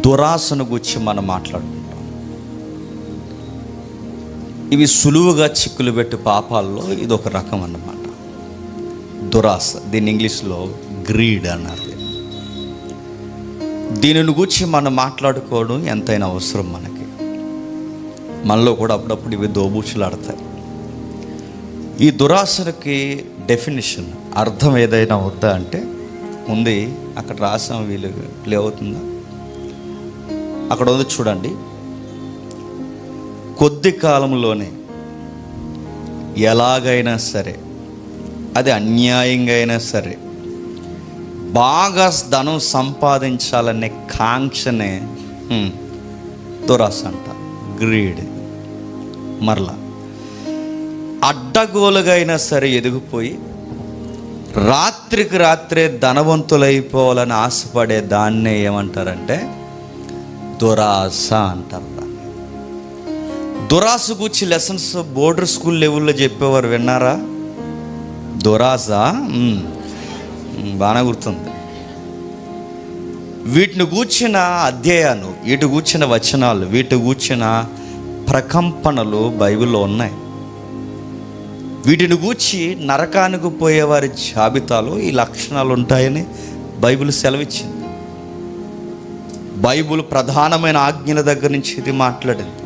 దురాశను గురించి మనం మాట్లాడుకుంటాం. ఇవి సులువుగా చిక్కులు పెట్టి పాపాల్లో ఇది ఒక రకం అన్నమాట. దురాశ, దీన్ని ఇంగ్లీష్లో గ్రీడ్ అన్నారు. దీనిని గురించి మనం మాట్లాడుకోవడం ఎంతైనా అవసరం మనకి. మనలో కూడా అప్పుడప్పుడు ఇవి దోబూచులాడతాయి. ఈ దురాశకి డెఫినిషన్, అర్థం ఏదైనా వద్దా అంటే ఉంది. అక్కడ రాసాం, వీళ్ళు ప్లే అవుతుందా? అక్కడ ఉంది చూడండి. కొద్ది కాలంలోనే ఎలాగైనా సరే, అది అన్యాయంగా అయినా సరే, బాగా ధనం సంపాదించాలనే కాంక్షనే దురాశ అంట, గ్రీడ్. మరలా అడ్డగోలుగా అయినా సరే ఎదిగిపోయి రాత్రికి రాత్రే ధనవంతులైపోవాలని ఆశపడే దాన్నే ఏమంటారంటే దురాశ అంటారు. దాన్ని దురాశ గురించి లెసన్స్ బోర్డర్ స్కూల్ లెవెల్లో చెప్పేవారు, విన్నారా? దురాశ బాగా గుర్తుంది. వీటిని గూర్చిన అధ్యాయాలు, వీటి గూర్చిన వచనాలు, వీటి గూర్చిన ప్రకంపనలు బైబిల్లో ఉన్నాయి. వీటిని గూర్చి నరకానికి పోయేవారి జాబితాలో ఈ లక్షణాలు ఉంటాయని బైబిల్ సెలవిచ్చింది. బైబిల్ ప్రధానమైన ఆజ్ఞల దగ్గర నుంచి ఇది మాట్లాడింది.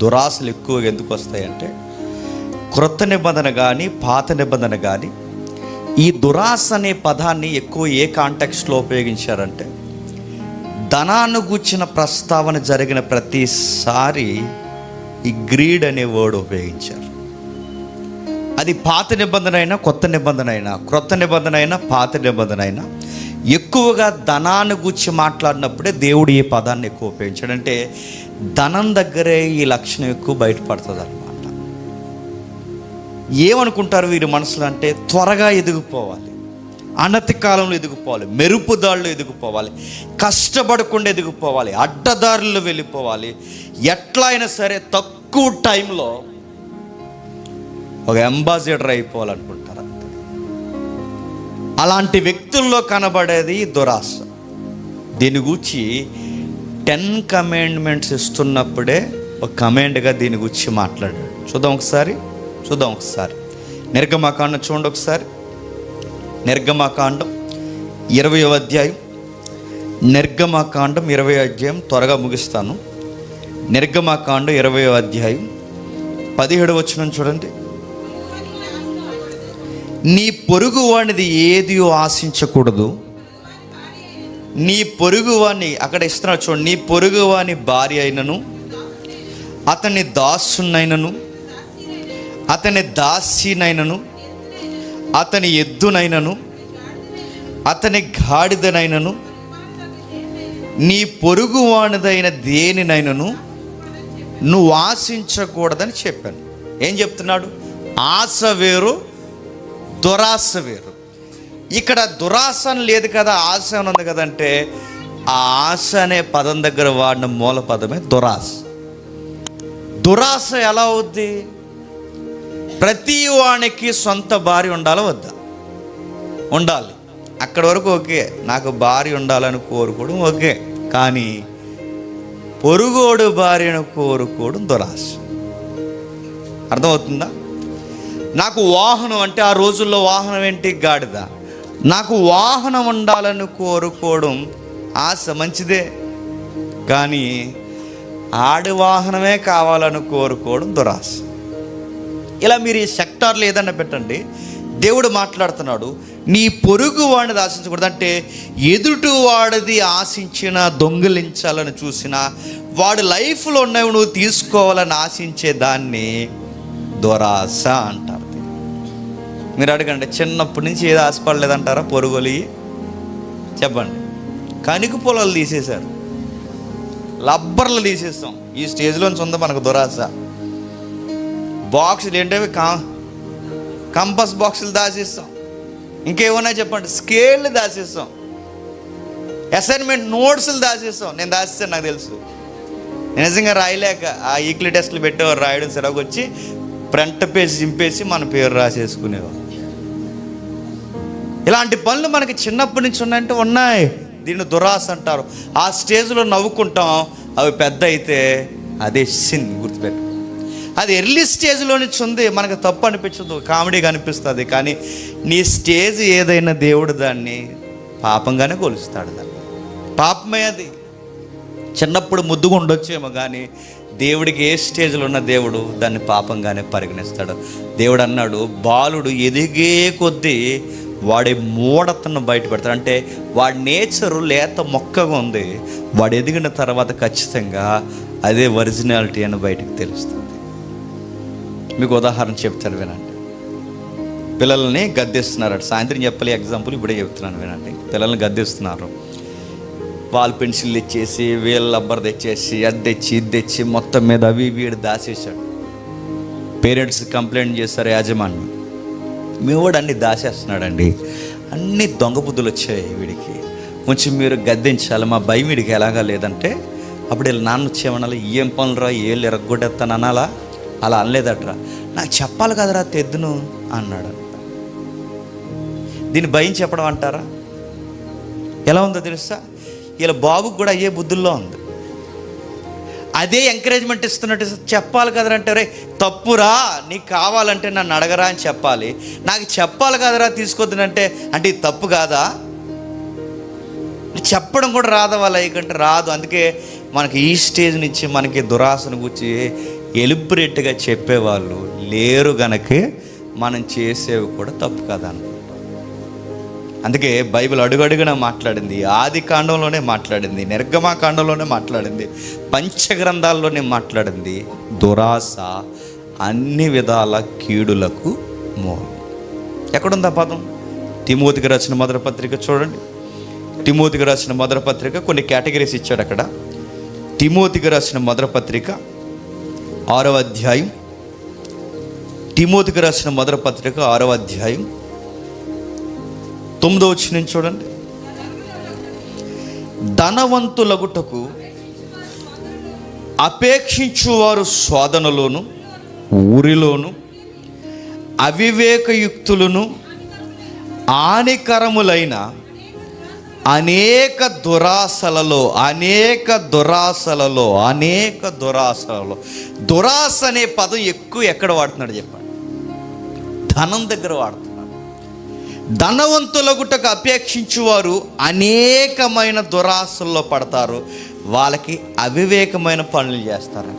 దురాశలు ఎక్కువగా ఎందుకు వస్తాయంటే, క్రొత్త నిబంధన కానీ పాత నిబంధన కానీ ఈ దురాశ అనే పదాన్ని ఎక్కువ ఏ కాంటెక్స్ట్లో ఉపయోగించారంటే, ధనాన్ని గూర్చిన ప్రస్తావన జరిగిన ప్రతిసారి ఈ గ్రీడ్ అనే వర్డ్ ఉపయోగించారు. అది పాత నిబంధన అయినా కొత్త నిబంధన అయినా, క్రొత్త నిబంధన అయినా పాత నిబంధన అయినా, ఎక్కువగా ధనాన్ని గూర్చి మాట్లాడినప్పుడే దేవుడు ఈ పదాన్ని ఎక్కువ ఉపయోగించాడు. అంటే ధనం దగ్గరే ఈ లక్షణం ఎక్కువ బయటపడుతుంది అన్నమాట. ఏమనుకుంటారు వీరి మనసులో అంటే, త్వరగా ఎదిగిపోవాలి, అనతి కాలంలో ఎదిగిపోవాలి, మెరుపుదాళ్ళు ఎదిగిపోవాలి, కష్టపడకుండా ఎదిగిపోవాలి, అడ్డదారుల్లో వెళ్ళిపోవాలి, ఎట్లా అయినా సరే తక్కువ టైంలో ఒక అంబాసిడర్ అయిపోవాలనుకుంటారు. అలాంటి వ్యక్తుల్లో కనబడేది దురాశ. దీని గురించి 10 కమాండ్మెంట్స్ ఇస్తున్నప్పుడే ఒక కమాండ్గా దీని గురించి మాట్లాడాడు. చూద్దాం ఒకసారి నిర్గమకాండం చూడండి ఒకసారి. నిర్గమకాండం 20వ అధ్యాయం. నిర్గమకాండం 20వ అధ్యాయం త్వరగా ముగిస్తాను. నిర్గమకాండం 20వ అధ్యాయం 17వ వచనం చూడండి. నీ పొరుగు వానిది ఏది ఆశించకూడదు. నీ పొరుగు వాని, అక్కడ ఇస్తున్నాడు చూడండి, నీ పొరుగు వాని భార్య అయినను, అతని దాసునైనను, అతని దాసినైనను, అతని ఎద్దునైనను, అతని గాడిదనైనను, నీ పొరుగు వానిదైన దేనినైనను నువ్వు ఆశించకూడదని చెప్పాను. ఏం చెప్తున్నాడు? ఆశ వేరు, దురాశ వేరు. ఇక్కడ దురాశ అని లేదు కదా, ఆశ అని ఉంది కదంటే, ఆ ఆశ అనే పదం దగ్గర వాడిన మూల పదమే దురాశ. దురాశ ఎలా అవుద్ది? ప్రతి వానికి సొంత భార్య ఉండాలా వద్దా? ఉండాలి. అక్కడి వరకు ఓకే, నాకు భార్య ఉండాలని కోరుకోవడం ఓకే. కానీ పొరుగోడు భార్యను కోరుకోవడం దురాశ. అర్థమవుతుందా? నాకు వాహనం అంటే, ఆ రోజుల్లో వాహనం ఏంటి? గాడిద. నాకు వాహనం ఉండాలని కోరుకోవడం ఆశ మంచిదే, కానీ ఆడి వాహనమే కావాలని కోరుకోవడం దురాశ. ఇలా మీరు ఈ సెక్టార్లు ఏదన్నా పెట్టండి, దేవుడు మాట్లాడుతున్నాడు, నీ పొరుగు వాడిని ఆశించకూడదు. అంటే ఎదుటి వాడిది ఆశించిన, దొంగిలించాలని చూసిన, వాడి లైఫ్లో ఉన్నవి నువ్వు తీసుకోవాలని ఆశించే దాన్ని దురాశ అంటారు. మీరు అడగండి, చిన్నప్పటి నుంచి ఏది ఆశపడలేదంటారా? పొరుగులి చెప్పండి. కణిక పొలాలు తీసేశారు, లబ్బర్లు తీసేస్తాం. ఈ స్టేజ్లోంచి ఉందా మనకు దురాశ. బాక్సులు ఏంటవి, కంపస్ బాక్సులు దాచేస్తాం. ఇంకేమన్నా చెప్పండి, స్కేళ్ళు దాచేస్తాం, అసైన్మెంట్ నోట్స్లు దాచేస్తాం. నేను దాచేస్తాను, నాకు తెలుసు. నిజంగా రాయలేక ఆ ఈక్లీ టెస్ట్లు పెట్టేవారు, రాయడం సిరాకు వచ్చి ఫ్రంట్ పేజ్ చింపేసి మన పేరు రాసేసుకునేవారు. ఇలాంటి పనులు మనకి చిన్నప్పటి నుంచి ఉన్నాయంటే ఉన్నాయి. దీన్ని దురాశ అంటారు. ఆ స్టేజ్లో నవ్వుకుంటాం, అవి పెద్ద అయితే అదే సిన్. గుర్తుపెట్టు, అది ఎర్లీ స్టేజ్లో నుంచి ఉంది, మనకు తప్పు అనిపించదు, కామెడీగా అనిపిస్తుంది. కానీ నీ స్టేజ్ ఏదైనా దేవుడు దాన్ని పాపంగానే కొలుస్తాడు. దాన్ని పాపమే. అది చిన్నప్పుడు ముద్దుగా ఉండొచ్చేమో, కానీ దేవుడికి ఏ స్టేజ్లో ఉన్న దేవుడు దాన్ని పాపంగానే పరిగణిస్తాడు. దేవుడు అన్నాడు, బాలుడు ఎదిగే కొద్దీ వాడి మూఢతను బయటపెడతాడు. అంటే వాడి నేచరు లేత మొక్కగా ఉంది, వాడు ఎదిగిన తర్వాత ఖచ్చితంగా అదే ఒరిజినాలిటీ అని బయటకు తెలుస్తుంది. మీకు ఉదాహరణ చెప్తాను వినండి. పిల్లల్ని గద్దిస్తున్నారు. సాయంత్రం చెప్పలే ఎగ్జాంపుల్, ఇప్పుడే చెప్తున్నాను వినండి. పిల్లల్ని గద్దిస్తున్నారు. వాల్ పెన్సిల్ తెచ్చేసి, వీళ్ళ రబ్బర్ తెచ్చేసి, అది తెచ్చి ఇది తెచ్చి మొత్తం మీద అవి వీడు దాచేసాడు. పేరెంట్స్ కంప్లైంట్ చేస్తారు యాజమాన్యం, మీ వాడు అన్ని దాచేస్తున్నాడండి, అన్ని దొంగ బుద్ధులు వచ్చాయి వీడికి, కొంచెం మీరు గద్దించాలి, మా భయం వీడికి ఎలాగా లేదంటే అప్పుడు వీళ్ళ నాన్న వచ్చేమనాలి, ఏం పనులురా, ఏళ్ళు ఎరగొట్టేస్తాను అనాలా? అలా అనలేదట్రా, నాకు చెప్పాలి కదరా తెద్దును అన్నాడు. దీన్ని భయం చెప్పడం అంటారా? ఎలా ఉందో తెలుసా? వీళ్ళ బాబుకు కూడా అయ్యే బుద్ధుల్లో ఉంది. అదే ఎంకరేజ్మెంట్ ఇస్తున్నట్టు, చెప్పాలి కదరా అంటే, రే తప్పురా, నీకు కావాలంటే నన్ను అడగరా అని చెప్పాలి, నాకు చెప్పాలి కదరా తీసుకోవద్దునంటే అంటే ఇది తప్పు కాదా? చెప్పడం కూడా రాదా వాళ్ళ కంటే? రాదు. అందుకే మనకి ఈ స్టేజ్ నుంచి మనకి దురాశను గురించి ఎలిబరేట్గా చెప్పేవాళ్ళు లేరు గనకే మనం చేసేవి కూడా తప్పు కదా అనుకుంటాం. అందుకే బైబిల్ అడుగడుగునా మాట్లాడింది, ఆది కాండంలోనే మాట్లాడింది, నిర్గమాకాండంలోనే మాట్లాడింది, పంచగ్రంథాల్లోనే మాట్లాడింది. దురాశ అన్ని విధాల కీడులకు మూలం. ఎక్కడుందా పదం? తిమోతికి రాసిన మొదటి పత్రిక చూడండి. తిమోతికి రాసిన మొదటి పత్రిక కొన్ని కేటగిరీస్ ఇచ్చాడు అక్కడ. తిమోతికి రాసిన మొదటి పత్రిక 6వ అధ్యాయం. తిమోతికి రాసిన మొదటి పత్రిక 6వ అధ్యాయం 9వ వచనం చూడండి. ధనవంతులగుటకు అపేక్షించువారు శోధనలోను ఊరిలోను అవివేకయుక్తులను హానికరములైన అనేక దురాశలలో దురాశ అనే పదం ఎక్కువ ఎక్కడ వాడుతున్నాడు చెప్పండి? ధనం దగ్గర వాడుతున్నాడు. ధనవంతులగుటకు అపేక్షించువారు అనేకమైన దురాశల్లో పడతారు, వాళ్ళకి అవివేకమైన పనులు చేస్తారు.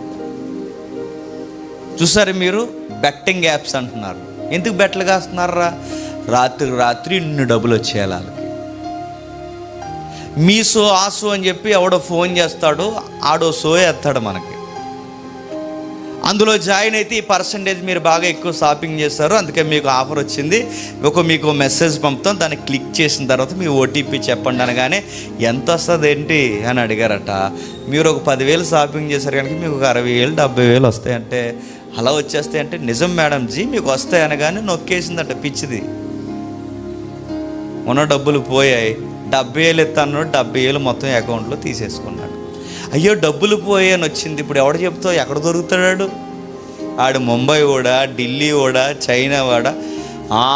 చూసారు మీరు? బెట్టింగ్ యాప్స్ అంటున్నారు. ఎందుకు బెట్లు కాస్తున్నారా? రాత్రి ఇన్ని డబ్బులు వచ్చేయాలి వాళ్ళకి. మీసో ఆసో అని చెప్పి ఎవడో ఫోన్ చేస్తాడు, ఆడో సో ఎత్తాడు మనకి. అందులో జాయిన్ అయితే ఈ పర్సంటేజ్ మీరు బాగా ఎక్కువ షాపింగ్ చేస్తారు, అందుకే మీకు ఆఫర్ వచ్చింది, మీకు మెసేజ్ పంపుతాం, దాన్ని క్లిక్ చేసిన తర్వాత మీ ఓటీపీ చెప్పండి అనగానే ఎంత వస్తుంది ఏంటి అని అడిగారట. మీరు ఒక 10,000 షాపింగ్ చేశారు కనుక మీకు ఒక 60,000 70,000 వస్తాయంటే, అలా వచ్చేస్తాయంటే నిజం మేడం జీ మీకు వస్తాయి అనగానే నొక్కేసిందట పిచ్చిది. ఉన్న డబ్బులు పోయాయి. 70,000 ఎత్తాను, 70,000 మొత్తం అకౌంట్లో తీసేసుకున్నాడు. అయ్యో డబ్బులు పోయాయని వచ్చింది. ఇప్పుడు ఎవడు చెప్తావు? ఎక్కడ దొరుకుతాడు? ఆడు ముంబై వాడా, ఢిల్లీ వాడా, చైనా వాడా?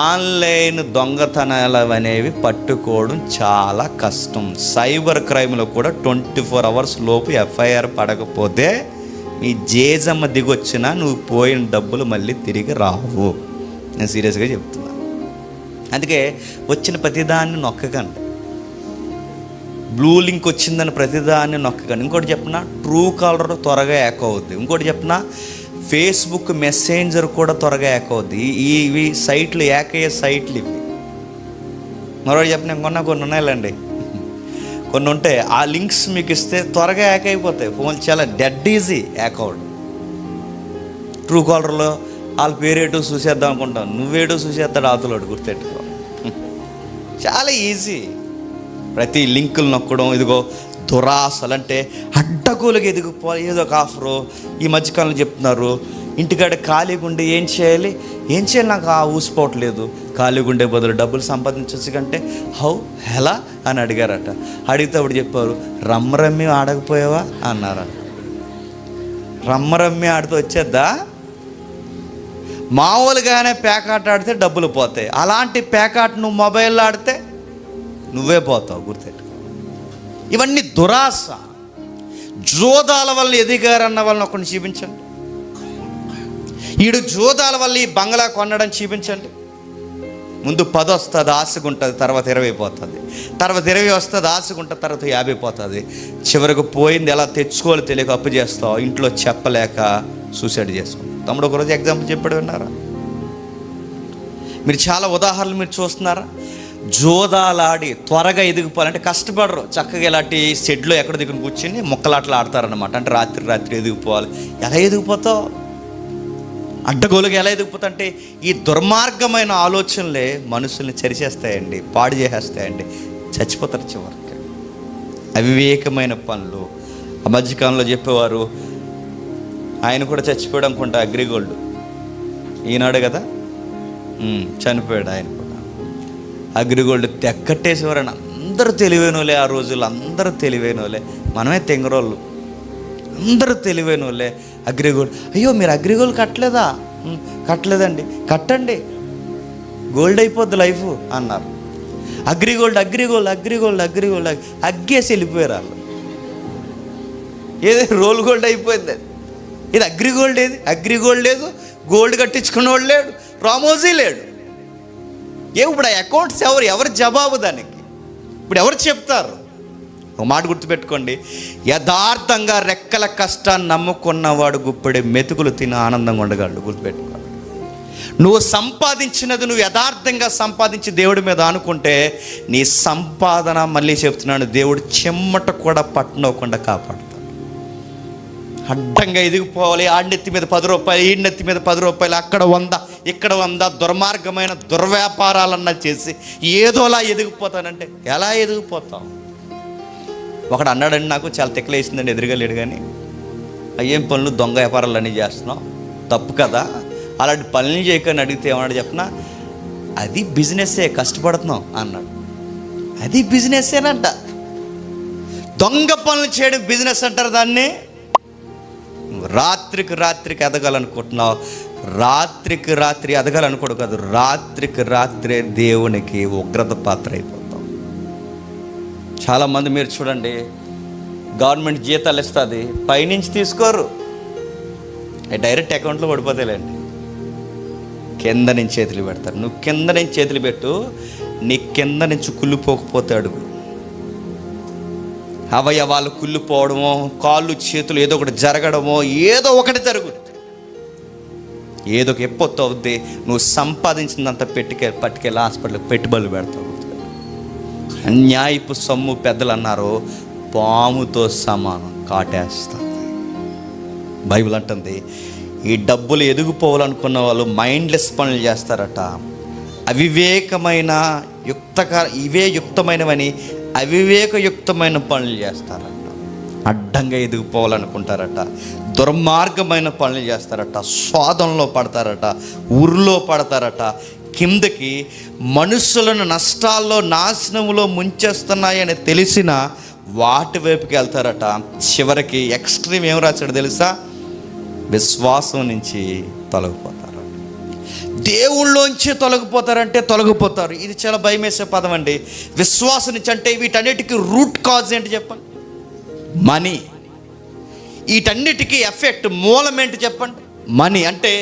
ఆన్లైన్ దొంగతనాలు అనేవి పట్టుకోవడం చాలా కష్టం. సైబర్ క్రైమ్లో కూడా 24 hours లోపు ఎఫ్ఐఆర్ పడకపోతే నీ జేజమ్మ దిగొచ్చినా నువ్వు పోయిన డబ్బులు మళ్ళీ తిరిగి రావు. నేను సీరియస్గా చెప్తున్నాను. అందుకే వచ్చిన ప్రతిదాన్ని నొక్కకండి. బ్లూ లింక్ వచ్చిందని ప్రతిదాన్ని నొక్కకండి. ఇంకోటి చెప్పిన ట్రూ కాలర్ త్వరగా హ్యాక్ అవుద్ది. ఇంకోటి చెప్పిన ఫేస్బుక్ మెసెంజర్ కూడా త్వరగా హ్యాక్ అవుద్ది. ఇవి సైట్లు హ్యాక్ అయ్యే సైట్లు ఇవి. మరొకటి చెప్పిన కొన్ని ఉన్నాయిలండి, కొన్ని ఉంటాయి. ఆ లింక్స్ మీకు ఇస్తే త్వరగా హ్యాక్ అయిపోతాయి. ఫోన్ చాలా డెడ్ ఈజీ హ్యాక్ అవడం. ట్రూ కాలర్లో వాళ్ళ పేరేటో చూసేద్దాం అనుకుంటాం, నువ్వేటో చూసేస్తాడు ఆతులోడు. గుర్తెట్టుకో, చాలా ఈజీ. ప్రతి లింకులు నొక్కడం. ఇదిగో దురాశలు అంటే అడ్డగోలుగా ఎదిగిపోవాలి. ఏదో ఒక ఆఫరు ఈ మధ్యకాలంలో చెప్తున్నారు, ఇంటికాడ ఖాళీగా ఉండి ఏం చేయాలి నాకు ఆ ఊసిపోవట్లేదు, ఖాళీగా ఉండే బదులు డబ్బులు సంపాదించవచ్చు కంటే ఎలా అని అడిగారట. అడిగితే అప్పుడు చెప్పారు, రమ్మి ఆడకపోయావా అన్నారట. రమ్మి ఆడితే వచ్చేద్దా? మామూలుగానే పేకాట ఆడితే డబ్బులు పోతాయి. అలాంటి పేకాట నువ్వు మొబైల్లో ఆడితే నువ్వే పోతావు. గుర్తెట్టు. ఇవన్నీ దురాశ. జోదాల వల్ల ఎదిగారన్న వాళ్ళని ఒకరిని చూపించండి. ఈడు జోదాల వల్ల ఈ బంగ్లా కొనడం చూపించండి. ముందు 10 వస్తుంది, ఆశగా ఉంటుంది, తర్వాత 20 పోతుంది, తర్వాత 20 వస్తుంది, ఆశగా ఉంటుంది, తర్వాత 50 పోతుంది. చివరికి పోయింది ఎలా తెచ్చుకోవాలి తెలియక అప్పు చేస్తావు, ఇంట్లో చెప్పలేక సూసైడ్ చేసుకో. తమ్ముడు ఒకరోజు ఎగ్జాంపుల్ చెప్పాడు, విన్నారా? మీరు చాలా ఉదాహరణలు మీరు చూస్తున్నారా? జోదాలాడి త్వరగా ఎదిగిపోవాలంటే కష్టపడరు. చక్కగా ఇలాంటి షెడ్లో ఎక్కడ దగ్గర కూర్చొని మొక్కలాటలు ఆడతారనమాట. అంటే రాత్రి ఎదిగిపోవాలి. ఎలా ఎదిగిపోతావు? అడ్డగోలుగా ఎలా ఎదిగిపోతా అంటే ఈ దుర్మార్గమైన ఆలోచనలే మనుషుల్ని చెరిచేస్తాయండి, పాడు చేసేస్తాయండి, చచ్చిపోతారు చివరికి. అవివేకమైన పనులు. ఆ మధ్యకాలంలో చెప్పేవారు, ఆయన కూడా చచ్చిపోయాడు అనుకుంటా, అగ్రిగోల్డ్ ఈనాడు కదా, చనిపోయాడు ఆయన కూడా. అగ్రిగోల్డ్ తెక్కట్టేసేవారని అందరూ తెలివైనోలే. ఆ రోజుల్లో అందరూ తెలివైనోలే, మనమే తెంగరోళ్ళు. అందరూ తెలివైనోలే. అగ్రిగోల్డ్, అయ్యో మీరు అగ్రిగోల్డ్ కట్టలేదా? కట్టలేదండి, కట్టండి, గోల్డ్ అయిపోద్ది లైఫ్ అన్నారు. అగ్రిగోల్డ్ అగ్రిగోల్డ్ అగ్రిగోల్డ్ అగ్రిగోల్డ్ అగ్గేసి వెళ్ళిపోయారు వాళ్ళు. ఏదో రోల్ గోల్డ్ అయిపోయింది. ఇది అగ్రిగోల్డ్ ఏది? అగ్రిగోల్డ్ లేదు, గోల్డ్ కట్టించుకున్నవాడు లేడు, రామోజీ లేడు. ఇప్పుడు ఆ అకౌంట్స్ ఎవరు జవాబు దానికి? ఇప్పుడు ఎవరు చెప్తారు? ఒక మాట గుర్తుపెట్టుకోండి, యథార్థంగా రెక్కల కష్టాన్ని నమ్ముకున్నవాడు గుప్పెడే మెతుకులు తిని ఆనందంగా ఉండగలడు. గుర్తుపెట్టుకోండి. నువ్వు సంపాదించినది నువ్వు యథార్థంగా సంపాదించి దేవుడి మీద అనుకుంటే నీ సంపాదన, మళ్ళీ చెప్తున్నాను, దేవుడు చెమ్మట కూడా పట్టనవ్వకుండా కాపాడుతాడు. అడ్డంగా ఎదిగిపోవాలి. ఆడినెత్తి మీద 10 రూపాయలు, ఈడినెత్తి మీద 10 రూపాయలు, అక్కడ 100 ఇక్కడ 100, దుర్మార్గమైన దుర్వ్యాపారాలన్నా చేసి ఏదోలా ఎదిగిపోతానంటే ఎలా ఎదిగిపోతాం? ఒకడు అన్నాడండి, నాకు చాలా తిక్కలేసిందండి, ఎదురుగా లేడు కానీ, ఏం పనులు దొంగ వ్యాపారాలు అన్నీ చేస్తున్నావు, తప్పు కదా, అలాంటి పనులు చేయకని అడిగితే ఏమన్నాడు చెప్పనా? అది బిజినెస్సే, కష్టపడుతున్నాం అన్నాడు. అది బిజినెస్సేనంట. దొంగ పనులు చేయడం బిజినెస్ అంటారు దాన్ని. రాత్రికి ఎదగాలనుకుంటున్నావు, రాత్రి ఎదగాలనుకోడు కాదు, రాత్రే దేవునికి ఉగ్రత పాత్ర అయిపోతాం. చాలామంది మీరు చూడండి, గవర్నమెంట్ జీతాలు ఇస్తుంది, పైనుంచి తీసుకోరు, డైరెక్ట్ అకౌంట్లో పడిపోతాయిలేండి. కింద నుంచి చేతులు పెడతారు. నువ్వు కింద నుంచి చేతులు పెట్టు, నీ కింద నుంచి కుళ్ళిపోకపోతే అడుగు. అవయవాలు కుళ్ళిపోవడమో, కాళ్ళు చేతులు ఏదో ఒకటి జరగడమో, ఏదో ఒకటి జరుగుతుంది. ఏదో ఒక ఎప్పొత్తు అవుద్ది. నువ్వు సంపాదించినంత పట్టుకెళ్ళి హాస్పిటల్కి పెట్టుబడులు పెడతావు. అన్యాయపు సొమ్ము పెద్దలు అన్నారు, పాముతో సమానం, కాటేస్తుంది. బైబిల్ అంటుంది, ఈ డబ్బులు ఎదిగిపోవాలనుకున్న వాళ్ళు మైండ్లెస్ పనులు చేస్తారట. అవివేకమైన ఇవే యుక్తమైనవని అవివేకయుక్తమైన పనులు చేస్తారట. అడ్డంగా ఎదిగిపోవాలనుకుంటారట, దుర్మార్గమైన పనులు చేస్తారట, స్వాదంలో పడతారట, ఊరిలో పడతారట, కిందకి మనుషులను నష్టాల్లో, నాశనంలో ముంచేస్తున్నాయని తెలిసిన వాటి వైపుకి వెళ్తారట. చివరికి ఎక్స్ట్రీమ్ ఏం రాశాడు తెలుసా? విశ్వాసం నుంచి తొలగిపోతారు. దేవుళ్ళలోంచి తొలగిపోతారంటే తొలగిపోతారు. ఇది చాలా భయం వేసే పదం అండి. విశ్వాసం నుంచి అంటే వీటన్నిటికీ రూట్ కాజ్ ఏంటి చెప్పండి? మనీ. వీటన్నిటికీ ఎఫెక్ట్ మూలం ఏంటి చెప్పండి? మనీ. అంటే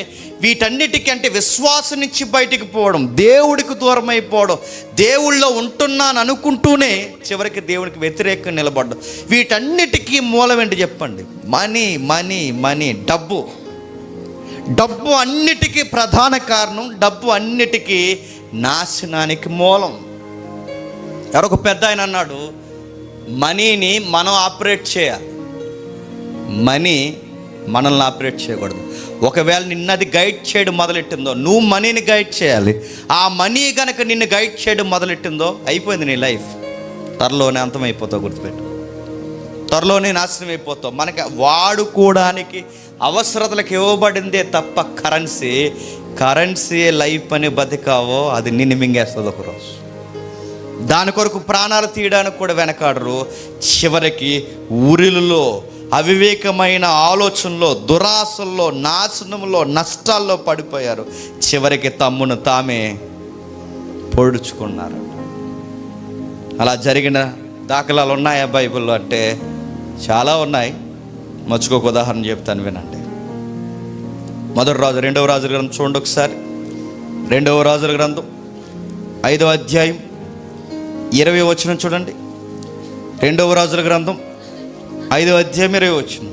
వీటన్నిటికీ అంటే విశ్వాసం నుంచి బయటికి పోవడం, దేవుడికి దూరం అయిపోవడం, దేవుళ్ళో ఉంటున్నాను అనుకుంటూనే చివరికి దేవుడికి వ్యతిరేకంగా నిలబడడం. వీటన్నిటికీ మూలం ఏంటి చెప్పండి? Money money money. డబ్బు అన్నిటికీ ప్రధాన కారణం. డబ్బు అన్నిటికీ నాశనానికి మూలం. ఎవరొక పెద్ద ఆయన అన్నాడు, మనీని మనం ఆపరేట్ చేయాలి, మనీ మనల్ని ఆపరేట్ చేయకూడదు. ఒకవేళ నిన్నది గైడ్ చేయడం మొదలెట్టిందో, నువ్వు మనీని గైడ్ చేయాలి. ఆ మనీ కనుక నిన్ను గైడ్ చేయడం మొదలెట్టిందో అయిపోయింది నీ లైఫ్. త్వరలోనే అంతమైపోతావు. గుర్తుపెట్టు, త్వరలోనే నాశనం అయిపోతావు. మనకి వాడుకోవడానికి అవసరతలకు ఇవ్వబడిందే తప్ప కరెన్సీ లైఫ్ అని బతికావో అది నిన్ను మింగేస్తుంది ఒకరోజు. దాని కొరకు ప్రాణాలు తీయడానికి కూడా వెనకాడరు. చివరికి ఊరిలో అవివేకమైన ఆలోచనలో, దురాశల్లో, నాశనంలో, నష్టాల్లో పడిపోయారు. చివరికి తమ్మును తామే పొడుచుకున్నారు. అలా జరిగిన దాఖలాలు ఉన్నాయా బైబిల్లో అంటే చాలా ఉన్నాయి. మర్చుకోక ఉదాహరణ చెప్తాను వినండి. రెండవ రాజుల గ్రంథం చూడండి ఒకసారి. రెండవ రాజుల గ్రంథం 5వ అధ్యాయం 20వ వచనం చూడండి. రెండవ రాజుల గ్రంథం 5వ అధ్యాయం 20వ వచనం.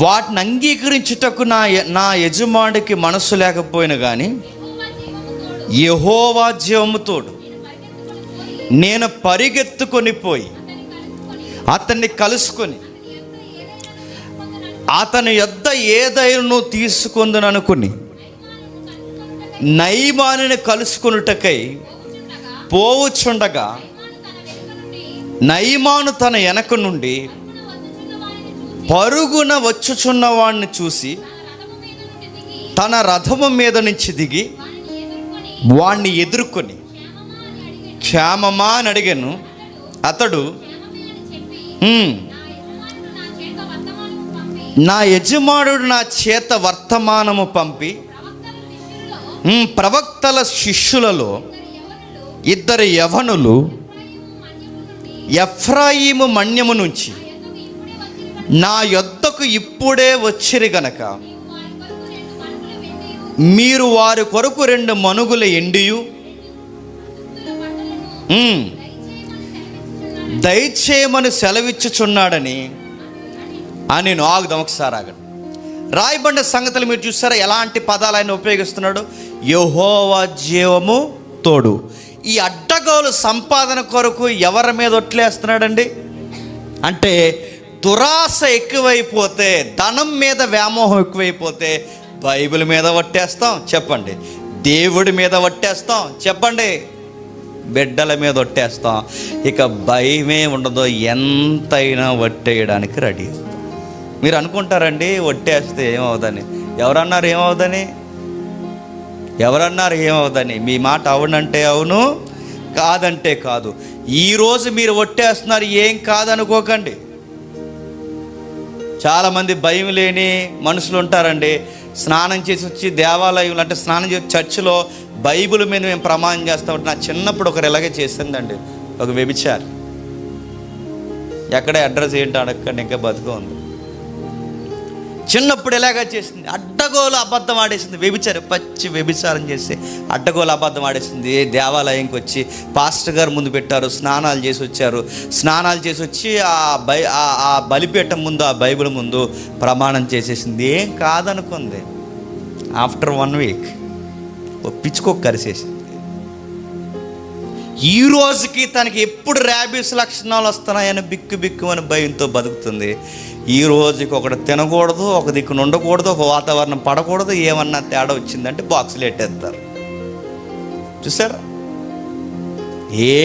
వాటిని అంగీకరించుటకు నా యజమానికి మనస్సు లేకపోయినా కానీ యెహోవా జీవము తోడు నేను పరిగెత్తుకొని పోయి అతన్ని కలుసుకొని అతని యొద్ద ఏదైనా తీసుకుందననుకుని నయమానుని కలుసుకొనుటకై పోవుచుండగా నయమాను తన వెనక నుండి పరుగున వచ్చుచున్న వాడిని చూసి తన రథము మీద నుంచి దిగి వాణ్ణి ఎదుర్కొని క్షేమమా అని అడిగాను. అతడు నా యజమానుడు నా చేత వర్తమానము పంపి ప్రవక్తల శిష్యులలో 2 యవనులు ఎఫ్రాయిము మన్యము నుంచి నా యొద్దకు ఇప్పుడే వచ్చిరి గనక మీరు వారి కొరకు 2 మనుగుల ఎండియు దయచేయమని సెలవిచ్చుచున్నాడని అని ఆగుదాం ఒకసారి. ఆగండి. రాయబడిన సంగతులు మీరు చూసారా? ఎలాంటి పదాలు ఆయన ఉపయోగిస్తున్నాడు? యెహోవా జీవము తోడు. ఈ అడ్డగోలు సంపాదన కొరకు ఎవరి మీద ఒట్లేస్తున్నాడండి అంటే, దురాశ ఎక్కువైపోతే, ధనం మీద వ్యామోహం ఎక్కువైపోతే బైబిల్ మీద ఒట్టేస్తాం చెప్పండి, దేవుడి మీద ఒట్టేస్తాం చెప్పండి, బిడ్డల మీద ఒట్టేస్తాం. ఇక భయమే ఉండదు, ఎంతైనా ఒట్టేయడానికి రెడీ. మీరు అనుకుంటారండి ఒట్టేస్తే ఏమవుదని. ఎవరన్నారు ఏమవుదని? ఎవరన్నారు ఏమవుదని? మీ మాట అవునంటే అవును, కాదంటే కాదు. ఈరోజు మీరు ఒట్టేస్తున్నారు, ఏం కాదనుకోకండి. చాలామంది భయం లేని మనుషులు ఉంటారండి. స్నానం చేసి వచ్చి దేవాలయంలో అంటే స్నానం చేసి చర్చిలో బైబిల్ మీద మేము ప్రమాణం చేస్తామంటే, నా చిన్నప్పుడు ఒకరు ఇలాగే చేసిందండి. ఒక వ్యభిచారి, ఎక్కడే అడ్రస్ ఏంటో అడగండి, ఇంకా బతుకు ఉంది. చిన్నప్పుడు ఎలాగా చేసింది, అడ్డగోలు అబద్ధం ఆడేసింది. వ్యభిచారి, పచ్చి వ్యభిచారం చేసి అడ్డగోలు అబద్ధం ఆడేసింది. దేవాలయంకి వచ్చి పాస్టర్ గారు ముందు పెట్టారు, స్నానాలు చేసి వచ్చారు. స్నానాలు చేసి వచ్చి ఆ బలిపీఠం ముందు, ఆ బైబిల్ ముందు ప్రమాణం చేసేసింది. ఏం కాదనుకుంది. After 1 week పిచ్చుకోక కరిసేసింది. ఈ రోజుకి తనకి ఎప్పుడు ర్యాబీస్ లక్షణాలు వస్తున్నాయని బిక్కు అని భయంతో బతుకుతుంది. ఈ రోజుకి ఒకటి తినకూడదు, ఒక దిక్కున ఉండకూడదు, ఒక వాతావరణం పడకూడదు. ఏమన్నా తేడా వచ్చిందంటే బాక్సులు ఎట్టేస్తారు. చూసారా?